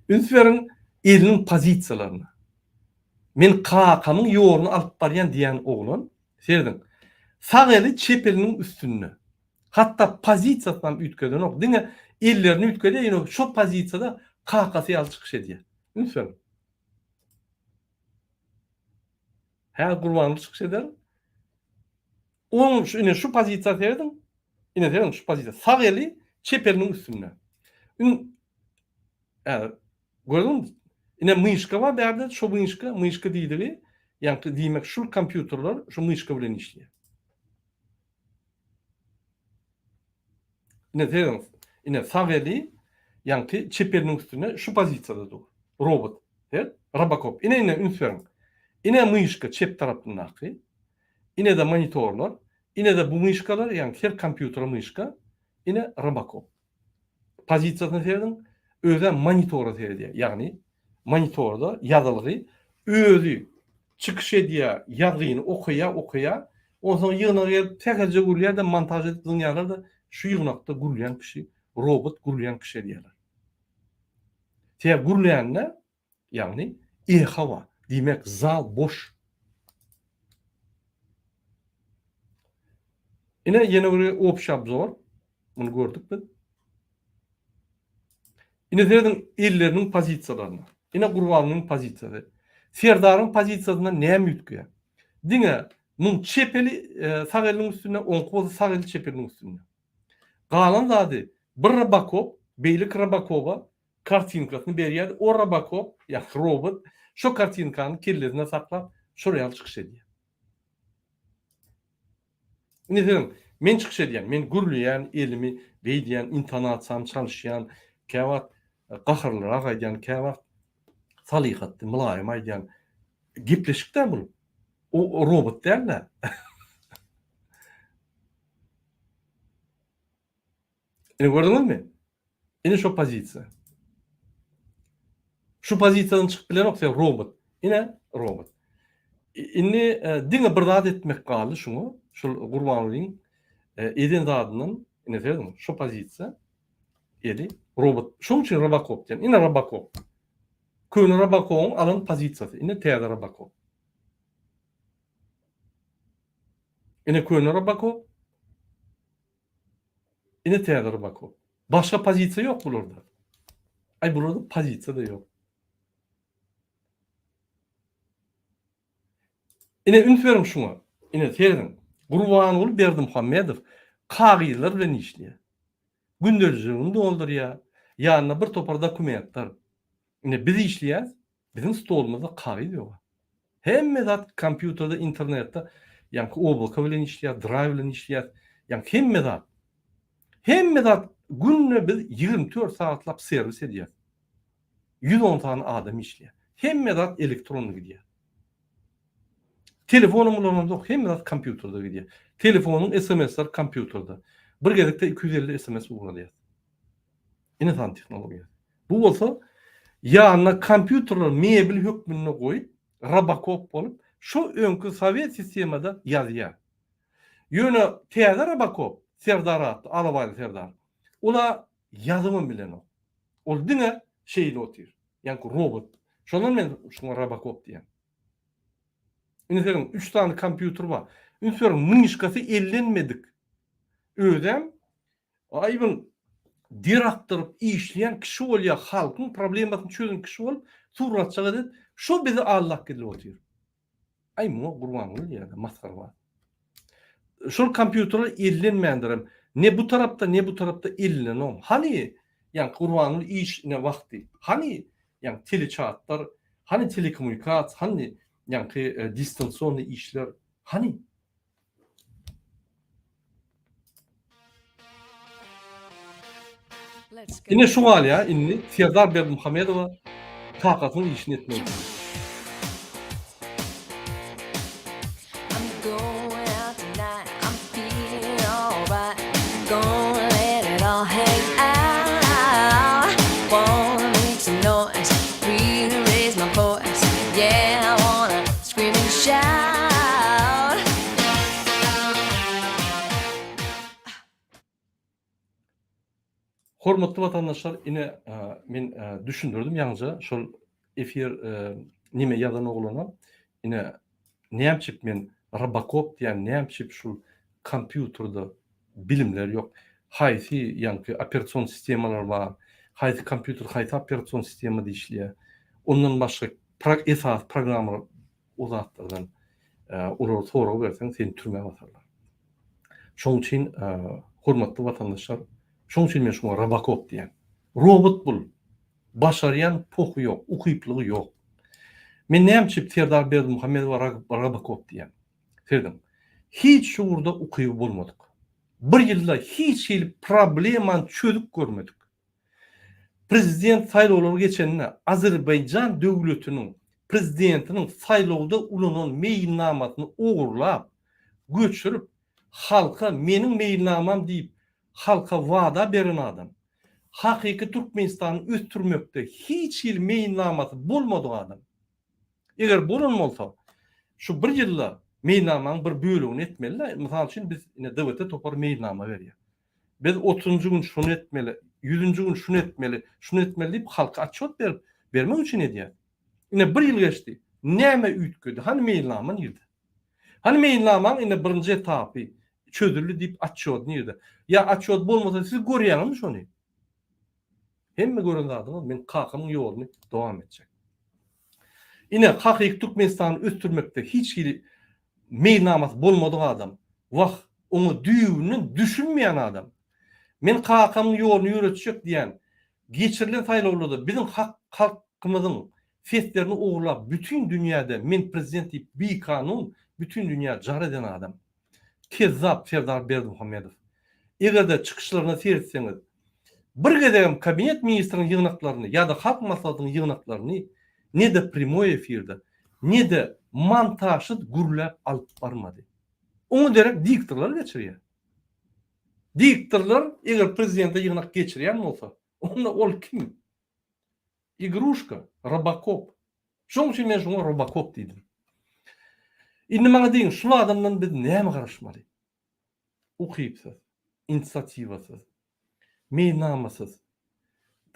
Ünsüwerin eliniň pozisiýalaryny. Men kakamyň ýoruny alyp barýan diýen oglan, serdin. Sağ eli çep eliniň üstünde. Hatta pozisiýasyny ütkeden ok. Diňe ellerini ütkede ýene şu pozisiýada kakasy ýaly çykyş edýär. Ünsüwerin. Her gurbanly çykyş eder. Oň şu pozisiýa serdin. Ine serdin şu pozisiýa. Sağ eli çep eliniň üstünde. Gördün? Ine myşka bar bärde, şu myşka diýdigi, ýani diýmek şu kompýuterler şu myşka bilen işleýär. Ine serdin. Ine sağ eli ýani çep eliniň üstünde şu pozisiýada dur. Robot, Robocop. Ine ünsüwerin. Ine myşka çep tarapyndaky, ine de monitorlar, ine de bu myşkalar ýani her kompýuter myşka, ine Robocop. Pozisiýasyny serdin, öze monitora seredýär. Ýagny monitorda ýazylygy özü çykyş edýär, ýazyny okuýa, ondan ýygyna täze gurulýar da montaj edilýär da şu ýygnakda gurulýan kişi, robot gurulýan kişi edýärler. Täze gurulýanna ýagny hawa, diýmek zal boş. Ine ýene bir opşap zor. Bunu gördük biz. Ine serdin elleriniň pozisiýalaryny. Ine gurbanyň pozisiýasy. Serdaryň pozisiýasyna näme ütke? Diňe muň çepeli sağ eliniň üstünde, oňky sağ el çepeliniň üstünde. Galan zady bir Robocop, beýlik Robocop'a kartinkasyny berýär. O Robocop, ýa robot, şo kartinkany kellerine saklap, şuraya çykyş edýär. Ine serdin, men çykyş edýän, men gurulýan, elimi beýdýän, intonatsiýam çalyşýan, käwat gahyrlyra gaýdan, käwat salyhatly, mylaýym aýdýan gepleşikden bulup. O robot däl-de. Ine gördüňizmi? Ine şu pozisiýa. Şu pozisiýadan çykyp bilen oksa robot. Ine robot. Ine diňe bir zat etmek galy şunu, şu gurbanlygyň eden zadynyň ine serdin, şu pozisiýa eli robot. Şoň üçin Robocop diýen. Ine Robocop. Köne Robocop'un alan pozisiýasy. Ine täze Robocop. Ine köne Robocop. Ine täze Robocop. Başga pozisiýa ýok bularda. Bularda pozisiýa da ýok. Ine ünsüwerin şuňa. Ine serdin. Gurbanyny Berdimuhammedow kagylar bilen işleýär. Gündeligini doldurýar. Ýanyna bir topar dokumentler. Ine biz işleýär, bizim stolumyzda kagy ýok. Hemme zat kompýuterde, internetde, ýani oblaka bilen işleýär, drive bilen işleýär. Ýani hemme zat. Hemme zat günne biz 24 saatlap servis edýär. 110 tane adam işleýär. Hemme zat elektronly gidýär. Telefonum bolan yok, hemme zat kompýuterda gidýär. Telefonun SMS'ler kompýuterda. Bir gezekde 250 SMS uğradyar. Ine tan teknologiýa. Bu bolsa ýa-na kompýuterler mebel hökmüne goýup, Robocop bolup, şu öňkü Sowet sistemada ýazýar. Ýöne täze Robocop, Serdarat, Alabaly Serdar. Ola ýazymy bilen o. Ol diňe şeýle otyr. Ýani robot. Şondan men şuna Robocop diýen. Ine 3 tane kompýuter bar. Ünsörün mıňyşkasy ellenmedik. Ödem aýbyn direktorp işleyen kişi bolýar, halkyň problemasyny çözen kişi bolup, suratçyk edip, şu bizi Allah gidip otyr. Ay mu gurban bolýar, maskara bar. Şol kompýuterler ellenmeýändirim. Ne bu tarapda, ne bu tarapda ellenom. Hani ýani gurbanly iş ne wagty. Hani ýani teleçatlar, hani telekommunikasiýa, hani ýani distansiýonly işler, hani ine şu gal ya, inni Serdar Berdimuhammedowa takatyny işini etmeli. I'm going out tonight. I'm feeling alright. Gonna let it all hang out. Wanna make some noise. Really raise my voice. Yeah, I wanna scream and shout. Hormatly vatandaşlar, ine men düşündürdüm ýalnızca şol efir nime ýazan oglana ine näçip men Robocop diýen näçip şol kompýuterda bilimler ýok. Haýsy ýani operasiýon sistemalar bar. Haýsy kompýuter, haýsy operasiýon sistemada işleýär. Ondan başga esas programlar uzatlardan olar sorag berseň seni türmäge basarlar. Şoň üçin hormatly vatandaşlar, şoň üçin men şuna Robocop diýen. Robot bul. Başaryan poku ýok, ukyplygy ýok. Men näçip Serdar Berdimuhammedow Robocop diýen. Serdim. Hiç şuurda ukyp bolmadyk. Bir ýylda hiç şeýle problemany çözüp görmedik. Prezident saýlawlary geçenine Azerbaýjan döwletiniň prezidentiniň saýlawda ulanan meýilnamasyny ogurlap, göçürüp, halka meniň meýilnamam diýip, halka wada beren adam. Hakyky Türkmenistany östürmekde hiç ýyl meýilnamasy bolmadyk adam. Eger bolan bolsa, şu bir ýylda meýilnamaň bir bölügini etmeli. Mysal üçin biz ine döwlete topar meýilnama berýär. Biz 30-njy gün şunu etmeli, 100-njy gün şunu etmeli, şunu etmeli diýip halka atçot bermek üçin edýär. Ine bir ýyl geçdi. Näme üýtgedi? Hani meýilnama nirde? Hani meýilnamaň ine birinji etapy çözüldi diýip atçot nirde? Ya atçot bolmasa siz görýäňizmi şonu? Hemme gören adymy men kakymyň ýoluny dowam etjek. Ine hakyky Türkmenistany östürmekde hiç ýyl meýilnamasy bolmadyk adam, wagt onu düýüni düşünmeýän adam. Men kakymyň ýoluny ýöretjek diýen, geçirilen saýlawlarda bizim halkymyzyň feslerini ogurlap bütün dünýäde men prezident diýip bir kanun bütün dünýä jar eden adam. Kezzap Serdar Berdimuhammedow. Egerde çykyşlaryna seyretseniz, bir gezegem kabinet ministriniň ýygnaklaryny ýa-da halk maslahatynyň ýygnaklaryny ne de primoy efirde, ne de montajy gürläp alyp barmady. Onu derek diktorlar geçirýär. Diktorlar eger prezidente ýygnak geçirýän bolsa, onda ol kim? Игрушка, Robocop. Şoň üçin men şuna Robocop diýdim. Indi maňa diýin, şu adamdan biz näme garaşmaly? Ukypsyz, inisiatiwasyz, meýnamasyz,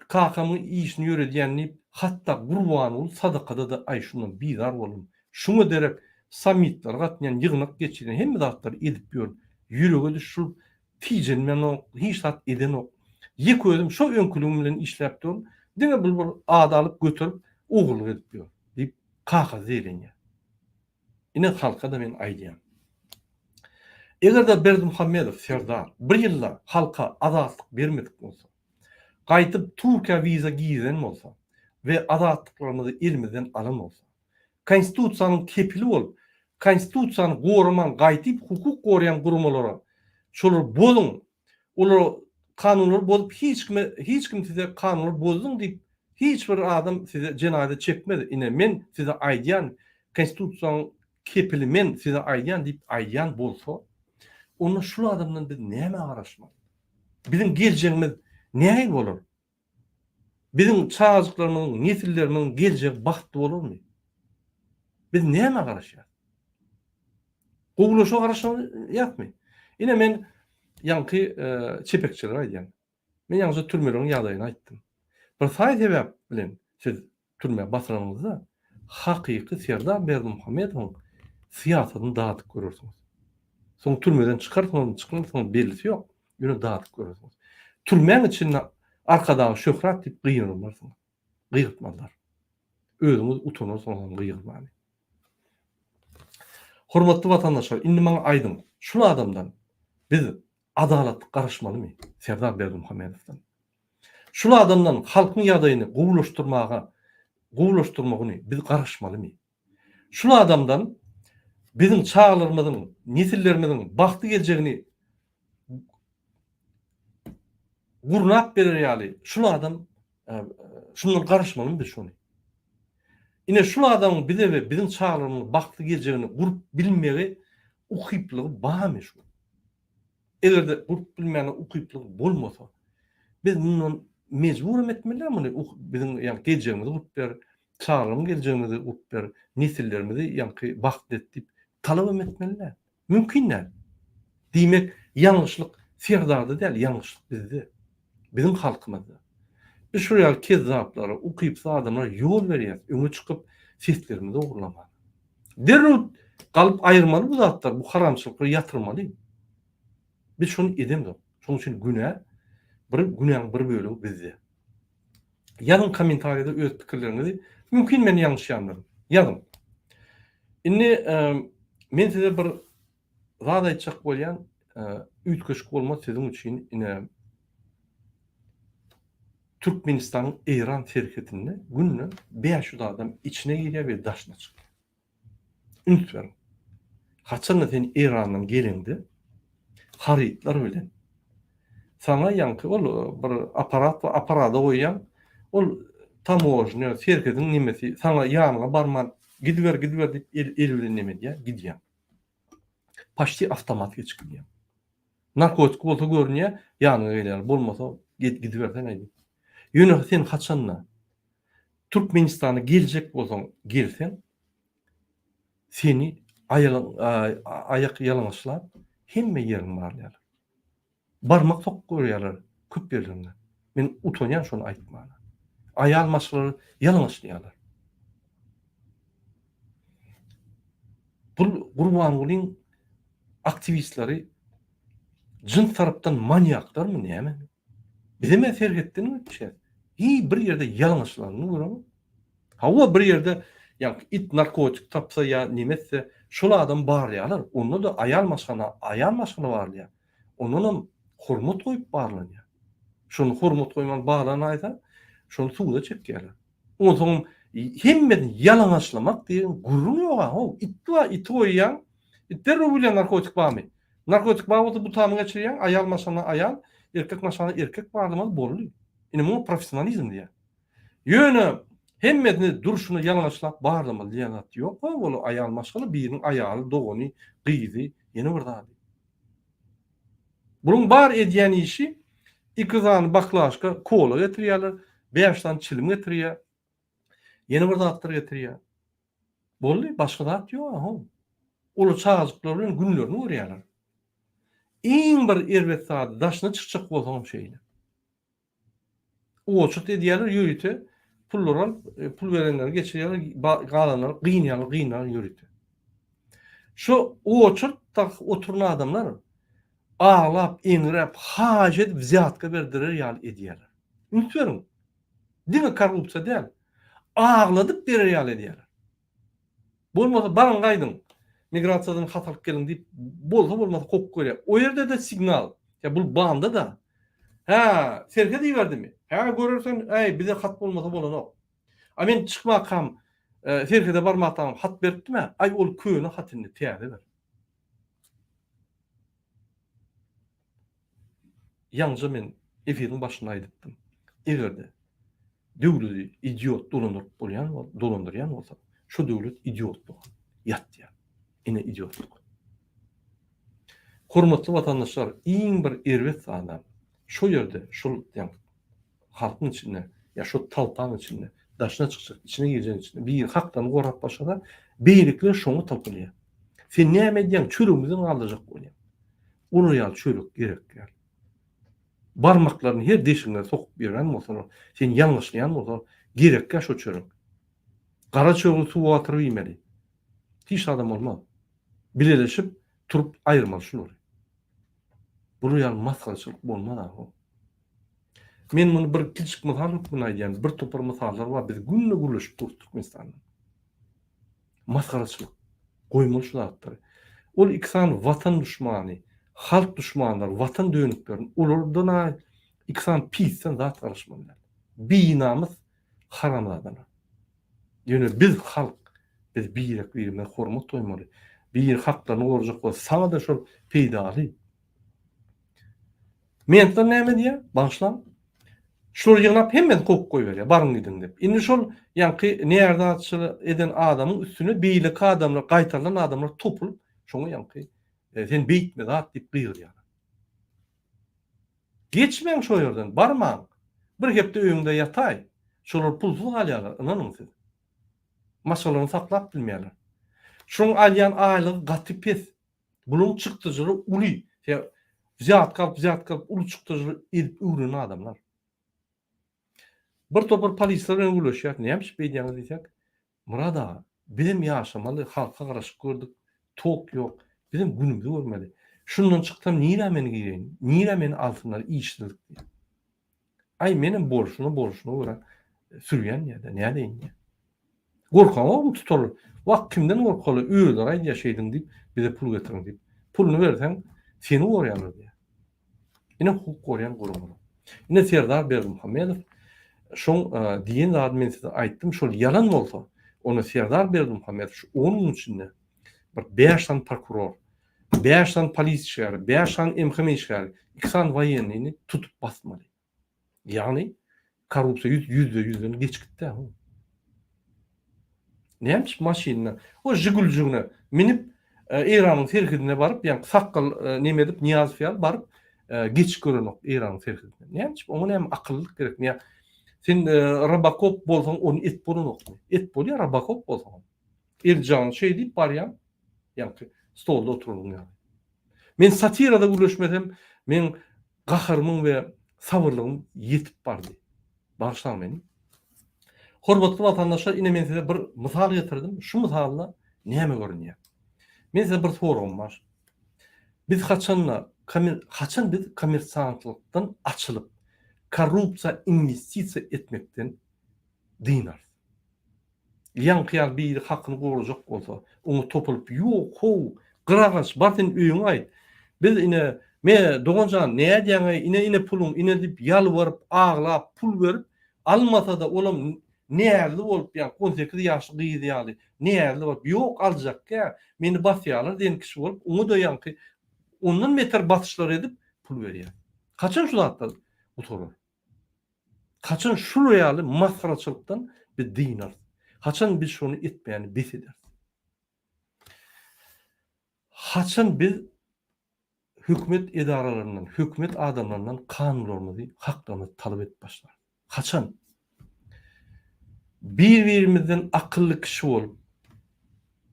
kakamyň işini ýöredýänli, hatda gurban bolup sadakada da ay şundan bizar bolum. Şunu derek sammitler gatnaýan ýygnak geçirýän hemme zatlar edip ýör. Ýürege düşüp tijenmen o hiç tat eden o. Ýek özüm şo öňkülüğüm bilen işläp durum. Diňe bu ada alyp götürüp ogurlyk edip ýör. Diýip kaka zelenýär. Ine halka da men aýdýam. Egerde Berdimuhammedow Serdar bir ýylda halka azatlyk bermedik bolsa, gaýtyp Türkiýe wiza giýen bolsa we azatlyklaryny elimizden alan bolsa, konstitusiýanyň kepili bolup, konstitusiýany goraman gaýtyp hukuk gorayan gurumlara şolar bolun, olar kanunlar bolup hiç kim size kanunlar bozdun deyip hiç bir adam size cenayet çekmedi. Ine men size aýdýan konstitusiýanyň kepili men size aýdýan deyip aýdýan bolsa, onu şu adamdan biz näme garaşmak? Bizim geleceğimiz näme bolar? Bizim çağızlarımızın, nesillerimiziň geljek baxtly bolarmy? Biz näme garaşýar? Guglaşa garaşmak ýakmy? Ine men ýanky çepekçiler aýdýan. Men ýalnys türmeleriň ýagdaýyny aýtdym. Bir saý sebäp bilen siz türme basyryňyzda hakyky Serdar Berdimuhammedowyň syýasatyny dağıtyp görürsiňiz. Soň türmeden çykarsaňyz belisi ýok. Ýöne dağıtyp görürsiňiz. Türmeň içinde arkadagy şöhret diýip gyýrylmarsyn. Gyýrtmalar. Özüňiz utanarsyňyz gyýrtmany. Hormatly watandaşlar, indi maňa aýdym. Şul adamdan biz adalat garaşmalymy? Serdar Berdimuhammedowdan. Şul adamdan halkyň ýagdaýyny gowulaşdyrmagyny biz garaşmalymy? Şul adamdan bizim çağlarymyzyň, nesillerimiziň baxty geljegini gurnap berer ýaly. Şul adam şundan garaşmalymy biz şonu? Ine şul adamyň bize we bizim çağlarymyzyň baxty geljegini gurup bilmegi ukyplygy barmy şu? Egerde gurup bilmegi ukyplygy bolmasa, biz bundan mecbur etmeliler bizim yani geljegimizi gurup ber, çağlarymyň geljegimizi gurup ber, nesillerimizi ýanky baxty etip talap etmeliler. Mümkinler. Diýmek ýalňyşlyk Serdarda däl, ýalňyşlyk bizde. Bizim halkymyzda. Biz şu ýaly kezzaplara, ukypsa adamlara ýol berýär, öňe çykyp seslerimizi ogurlamaly. Derrüw galyp aýyrmaly bu zatlar, bu haramçylykly ýatyrmaly. Biz şonu edemdi. Şonuň üçin günäň bir bölegi bizde. Ýazın kommentariýada öz pikirleriňizi, mümkin men ýalňyş ýanlarym. Ýazyn. Indi men size bir zat aýtjak bolýan, üýtgeçik bolmaz sizin üçin ine Türkmenistanyň Eýran serhetinde gününe 500 adam içine girýär we daşna çykýar. Unutmaň. Haçan sen Eýrandan gelindi, harytlar bilen. Sana ýanky ol bir aparata goýýan, ol tamojnya serhetiň nimesi sana ýanyna barman gidiver diýip el bilen nemedýär, gidýär. Paşty avtomat geçirýär. Narkotik bolsa görünýär, ýanyna gelýär, bolmasa gidiversen aýdy. Ýöne sen haçanna Türkmenistana geljek bolsaň, gelsen seni ayak ýalňyşlap hemme ýeriň barlýar. Barmak sok görýärler, köp ýerlerinde. Men utanýan şonu aýtmaly. Aýal maşlary ýalňyşlýarlar. Bu Gurbangulyň aktivistleri jyn tarapdan maniaklarmy näme? Bize serhetdinmi şey? Bir ýerde ýalňyşlaryny görüňiz. Hawa bir ýerde ýa it narkotik tapsa ýa nimetse şol adam barlýarlar. Onda da aýal maşgana barlýar. Onunam hormat goýup barlanýar. Şonu hormat goýman baglan aýda, şonu suwda çekýärler. Onsoň hemmeden ýalňyşlamak diýen gurrun ýok. It goýýan, derrüw bilen narkotik barmy? Narkotik bar bolsa bu tamyň geçirýän aýal maşgana aýal, erkek maşgana erkek barlamaly bolýar. Ine bu professionalizm diýär. Ýöne hemmedini duruşunu ýalňyşlap barlamaly diýen zat ýok. Bolu aýal maşgala biriniň aýaly, dogany, gyzy, ýene bir zat. Bunun bar edýän işi iki zany baklaşka kola getirýärler, 5 çilim getirýär. Ýene bir zatlar getirýär. Boldy, başga zat ýok. Olu çağızyklar bilen günlerini görýärler. Iň bir erbet zat daşna çykjak bolsaň şeýle. O çyk edýärler, ýürüte, pul berenler geçirýärler, galanlar, gynýarlar ýürüte. Şu o çyk tak oturan adamlar ağlap, enrep, hajat ziyatka berdirer ýaly edýärler. Unutmaň. Diňe korrupsiýa däl. Ağladyp berer ýaly edýärler. Bolmasa baran gaýdyň. Migrasiýadan hatalyk gelin diýip bolmasa kok görýär. O ýerde de signal. Ya bu banda da. Ha, serhe diýerdimi? Ha, görürsen, bize hat bolmasa bolanok. A men çykmakam, serhede barmakdan hat beripdimi? Ol köýüne hatyny täze ber. Ýalňyja men efirin başına aydypdym. Egerde döwleti idiot dolandyryan bolsa, şu döwlet idiotluk, ýatdy. Ine idiotluk. Hormatly watandaşlar, iň bir erwet adam şu ýerde, şol halkyň içinde, ya şu talpaň içinde, daşına çykjak, içine girjen içinde bir hakdan gorap başada beýlikler şoňu tapylýar. Sen näme diýen çörüňizden galdyrjak bolýar. Onu ýal çörük gerek ýa. Barmaklaryny her deşiňe sokup beren bolsa, sen ýalňyşlaýan bolsa, gerekkä şo çörük. Gara çöwüň suwa atyryp ýemeli. Hiç adam olmaz. Bileleşip turup aýyrmaly şunu. Bunu ýal maskaraçylyk bolmaz. Men muny bir kiçik mysal bilen aýdýan, bir topar mysallar bar. Biz günne gürleşip durdyk Türkmenistanda. Maskaraçylyk goýmaly şu zatlar. Ol iksan watan düşmany, halk düşmanlar, watan dönüklerin ulardan iksan pisden zat garşmanlar. Binamız haramladan. Ýöne biz halk, biz birek birine hormat toýmaly. Bir haklaryny gorjak bolsa, sana da şol peýdaly. Menta näme diýär? Başlam. Şol ýaňap hemen kok goýberýär, baryň gidin dep. Indi şol ýanky näerde atçylyk eden adamyň üstüne beýlik adamlar, gaýtarlan adamlar topulup, şoňa ýanky sen beýtme zat diýip gyrýar. Geçmeň şo ýerden, barmaň. Bir hepde öýüňde ýatay. Şolar pulsuz galýarlar, inanyň siz. Maşalaryny saklap bilmeýärler. Şoň alýan aýlygy gaty pes. Bunyň çykdyjyry uly. Zat kalıp ulu çykdyjyry edip öwren adamlar. Bir topar polisler bilen güleşýär. Näme iş beýdiňiz diýsek, Murad aga, bizim ýaşamaly, halka garaşyk gördük. Tok ýok. Bizim günümizde görmeli. Şundan çykdym, niýe meni giýen? Niýe meni altynlar iýişdirdik diýär. Ay menin borşuny görä sürýän ýa-da näme diýin? Gorkama tutar. Wagt kimden gorkaly? Öýler aý ýaşaýdyň diýip bize pul getirin diýip. Pulunu bersen seni gorýanlar diýär. Ine hukuk gorýan gurulmaly. Ine Serdar Berdimuhammedow şoň diýen zat men size aýtdym, şol ýalan bolsa, onu Serdar Berdimuhammedow onun içinde bir 5 tan prokuror, 5 tan polis şäher, 5 tan MHM şäher, 2 tan wayennyny tutup basmaly. Ýagny korrupsiýa %100 geçikdi. Nämiş maşyna, o Jiguljugyna minip Iranyň serhidine baryp, ýani sakkal näme edip Niýazow baryp geç görenok Iranyň serhidine. Nämiş? Oňa näme akyllyk gerek. Näme? Sen Rabakop bolsaň onu et bolanokmy? Et bolýar Rabakop bolsaň. Erjan şey diýip barýan, ýani stolda oturulýan ýa. Men satirada güleşmesem, men gaharmyň we sabırlygym ýetip bardy. Başlar meni. Hormatly watandaşlar, ine men size bir mysal getirdim. Şu mysalda näme görünýär? Men size bir soragym bar. Biz haçan biz kommersantlykdan açılıp korrupsiýa investisiýa etmekden diýnar. Ýankyýar bir hakyny gorajak bolsa, onu topulup ýok, ho, gyragaç, bartyn öýüň aýt. Biz ine me doganjan näme diýäňe ine pulum ine diýip ýalwaryp, aglap, pul berip almasa da olam näerli bolup ýa 18 ýaşly gyýdýaly, näerli bolup ýok aljak-ka, meni basýarlar diýen kişi bolup, onu da ýanky ondan meter batyşlar edip pul berýär. Kaçan şu zatlar oturur? Kaçan şu ýaly maskaraçylykdan biz diýnar? Haçan biz şonu etmeýäni beseder? Haçan biz hükümet edaralarynyň, hükümet adamlarynyň kanunlaryny, haklaryny talap etip başlar? Haçan? Bir-birimizden akıllı kişi bolup,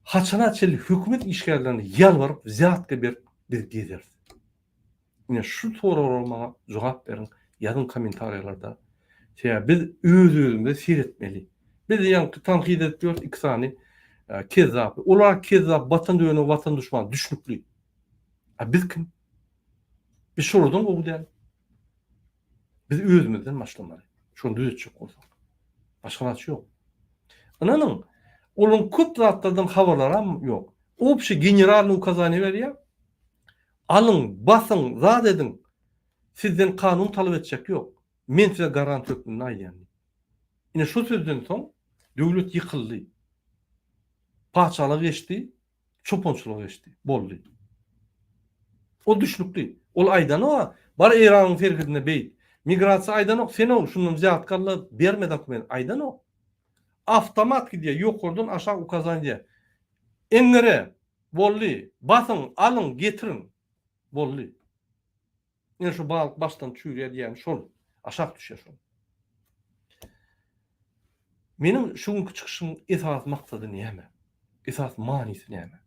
haçanaçyl hükümet işgärlerini ýalwaryp, zatga berip biz gezeriz. Ine şu soralarıma jogap berin, ýazın kommentariýalarda. Biz öz-özümizde seyretmeli. Biz ýa-ni tanqid edip ýok iksany kezzap. Olar kezzap, watan döwene watan düşman, düşnükli. Biz kim? Biz şuradan goýdýar. Biz özümizden başlamaly. Şonu düzetjek bolsak. Başka naçı yok. Ananın, onun köp zatlardan haberlerim yok. O bir şey generalny ukazany berýär. Alın, basın, zat edin. Sizden kanun talap etjek yok. Men size garanti öpdüm aýdýan. Ine şu sözden soň döwlet ýykyldy. Paçalyk geçti, çoponçylyk geçti, boldy. O düşnükli. Ol aýdan o, bar Iranyň serhidine beýt. Migrasiya aydan ok, sen o şunun ziyatkarlı berme dokument aydan ok. Avtomat gidiyor yokurdan aşağı ukazan diye. Enlere, bolli, basın, alın, getirin, bolli. Yani şu balık baştan çürüye diyen şol, aşağı düşer şol. Benim şu çıkışım esas maksadı neyme? Esas manisi neyme?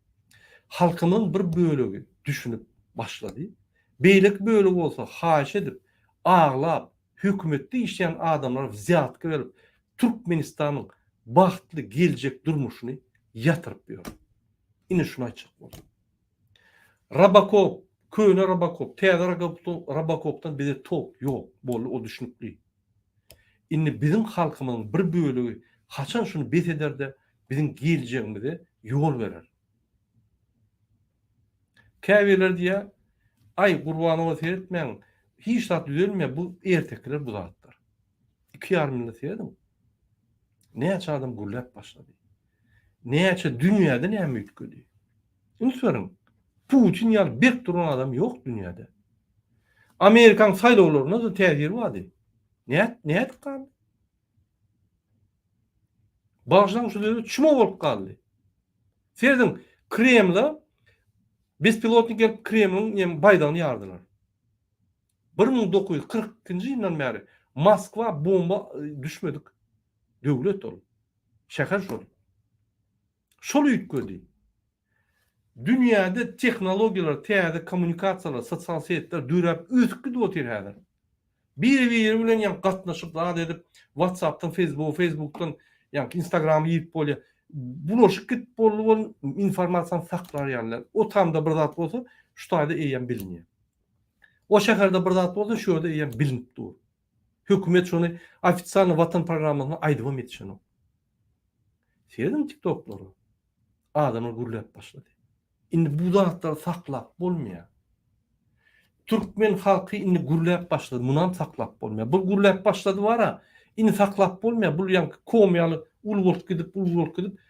Halkının bir bölüğü düşünüp başladı. Beylik bölüğü olsa haş edip, ağlap, hükümette işleyen adamlar ziyatka verip, Türkmenistan'ın bahtlı gelecek durmuşunu yatırıp diyor. Yine şunu açık oldu. Rabakov, köyüne Rabakov, teyze Rabakov'tan bize top yok, bolu o düşünüklü. Yine bizim halkımızın bir bölüğü haçan şunu bet eder de bizim geleceğimize yol verir. Käbeler diye ay Kurbanova seyretmeyen hiç tat düzelmiyor bu ertekler bu zatlar. 2,5 milyon seyredim. Ne açadım gullap başladı. Ne açı dünyada ne mütkülü. Unutmayın. Putin ya bir duran adam yok dünyada. Amerikan saylovlarına da tehir vardı. Ne et kaldı? Baştan şu dedi çimo olup kaldı. Seyredin Kreml'e bespilotnik gelip Kreml'in Biden'ı yardılar. 1940 yıldan beri Moskva bomba düşmedik. Devlet ol. Şaka şol. Şol yükködi. Dünyada teknolojiler, teyze kommunikasiyalar, sosyal siyetler dürüp üsküdü otur hadi. Bir bilen yan katnaşıp daha edip WhatsApp'tan, Facebook'tan, yani Instagram'ı yiyip böyle bulaşık git bol informasyon saklar yerler. O tam da bir zat olsa şu tayda eyen biliniyor. O şehirde bir zat olsa şu da eyen bilinip dur. Hükümet şunu ofitsial vatan programına aydıvam etişini. Seyredin TikTok'ları. Adamlar gurulap başladı. Indi bu zatları saklap bolmuyor. Türkmen halkı indi gurulap başladı. Munam saklap bolmuyor. Bu gurulap başladı var ha. Indi saklap bolmuyor. Bu yan komiyalı ulgoluk gidip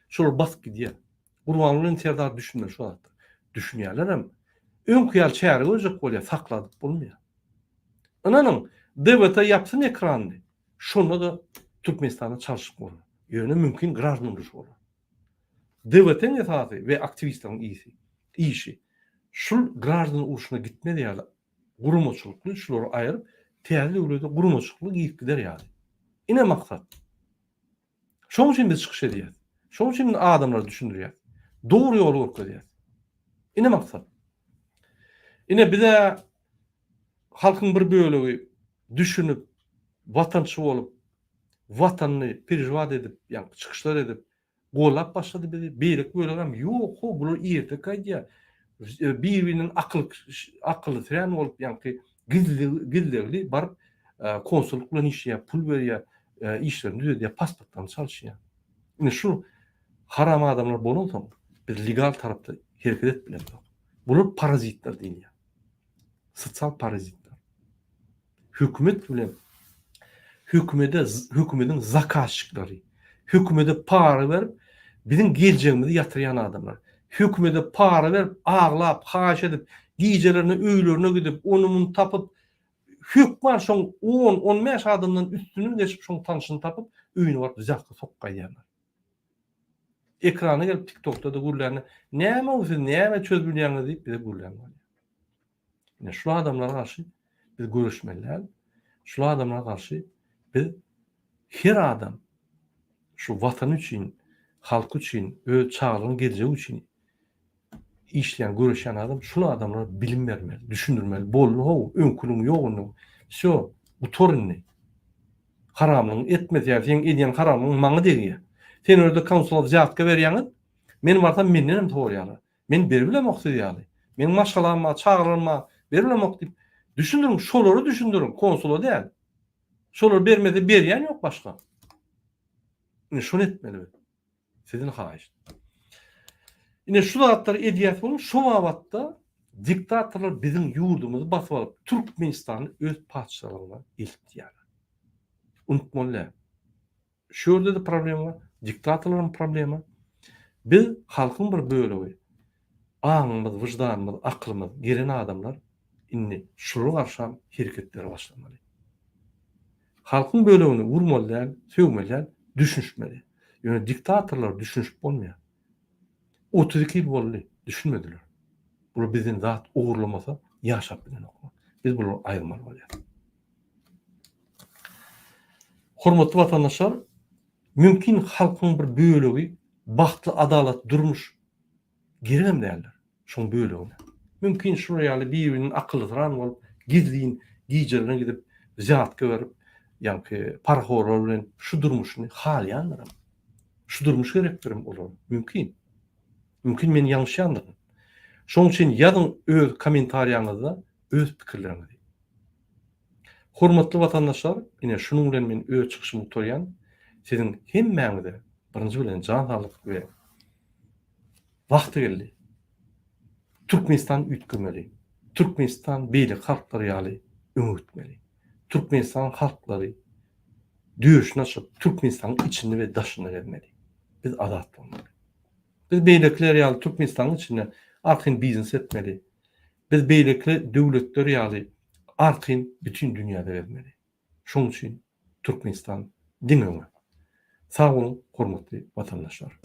şöyle bas gidiyor. Kurbanlığın serdar düşünme şu anda. Düşünüyorlar hem. Ön kıyal çağrı olacak oluyor. Sakladık bolmuyor. Ananın devlete yapsın ekranını. Şunu da Türkmenistan'a çalışıp olur. Yönü mümkün grazmındır olur. Devletin esası ve aktivistlerin iyisi. Şu grazmın uğuşuna gitmedi yani. Gurumoçuluklu şuları ayırıp teyarlı ülkede gurumoçuluklu giyip gider yani. Yine maksat. Şunun için biz çıkış ediyoruz. Şunun için adamları düşündürüyoruz. Doğru yolu ortadayız. Yine maksat. Yine bir de halkın bir bölüğü düşünüp vatançı olup vatanını perişan edip yani çıkışlar edip golap başladı bizi. Beylik böyle adam yok o bunu iyirte kaydı. Birbirinin akıllı tren olup yani gizli barıp konsolukla işe pul veriyor işlerini düzeliyor pasporttan çalışıyor. Yani şu haram adamlar bunu olsam bir legal tarafta hareket etmiyor. Bunlar parazitler değil ya. Sosyal parazitler. Hükümet bile hükümetin zakaşıkları, hükümete para verip bizim geleceğimizi yatıran adamlar. Hükümete para verip ağlap, haş edip, giycelerine, öğülerine gidip, onu tapıp, hükman şon 10-15 adamdan üstünü geçip şon tanışını tapıp, öğünü var, düzeltke sokka yerler. Ekrana gelip TikTok'ta da gurlarına, neyme olsun, neyme çöz bilyanı deyip bize gurlarına. Yani şu adamlara karşı biz görüşmeliler, şu adamlara karşı biz her adam şu vatan için, halk için, çağların geleceği için işleyen, görüşen adam, şunu adamlara bilim vermeli, düşündürmeli, bolluğu, önkülün yoğunluğu, şu, bu torunni, haramlığın etmez yani, sen ediyen haramlığın mağı değil. Sen orada konsulat ziyatka veriyanın, benim vartan mennenim toğrayalı. Men berbilem oksuyalı. Men maşalanma, çağırılma, berbilem okuyup, düşündürün, şoları düşündürün, konsulu değil. Şoları bermedi, beriyen yok başka. Şunu etmeli. Sizin hayiş. Yine şu zatları ediyat olun, şu vabatta diktatörler bizim yurdumuzu basıp alıp Türkmenistan'ı öz padişahlarına iltiyar. Unutmalı. Şurada da problem var. Diktatörlerin problemi. Biz halkın bir bölüğü. Ağımız, vicdanımız, aklımız, gelin adamlar inni şuru karşılan hareketleri başlamalı. halkın bölümünü vurmalı, sövmeli, düşünüşmeli. Yani diktatorlar düşünüp olmuyor. 32 yıl bolly düşünmediler. Bu bizden zat uğurlamasa yaşap bilen okuma. Biz bunu ayırmalı bolýar. Hormatly vatandaşlar, mümkin halkyň bir bölegi bagtly adalat durmuş girem däldir. Şoň bölegine. Mümkin şu ýaly bir-biriniň akyllydyran bolup, gizliň gijerine gidip zat görüp, ýa-ni parhor bilen şu durmuşyny halyandyram. Şu durmuş gerekdirim olar. Mümkin. Mümkin men ýalňyş ýandyram. Şoň üçin ýazyň öz kommentariýaňyzda öz pikirleriňizi. Hormatly vatandaşlar, ine şunun bilen men öz çykyşymy utarýan, siziň hemmäňize birinji bilen jan saglyk we wagty geldi. Türkmenistan ütgemeli. Türkmenistan beýle halklary ýaly öňütmeli. Türkmenistan halklary düýüşini açyp Türkmenistanyň içinde we daşyna gelmeli. Biz azat bolmaly. Biz beýlekler ýaly Türkmenistanyň içinde arqyn biznes etmeli. Biz beýlekli döwletler ýaly arqyn bütün dünýäde gelmeli. Şoň üçin Türkmenistan diňe. Sag bolun, hormatly vatandaşlar.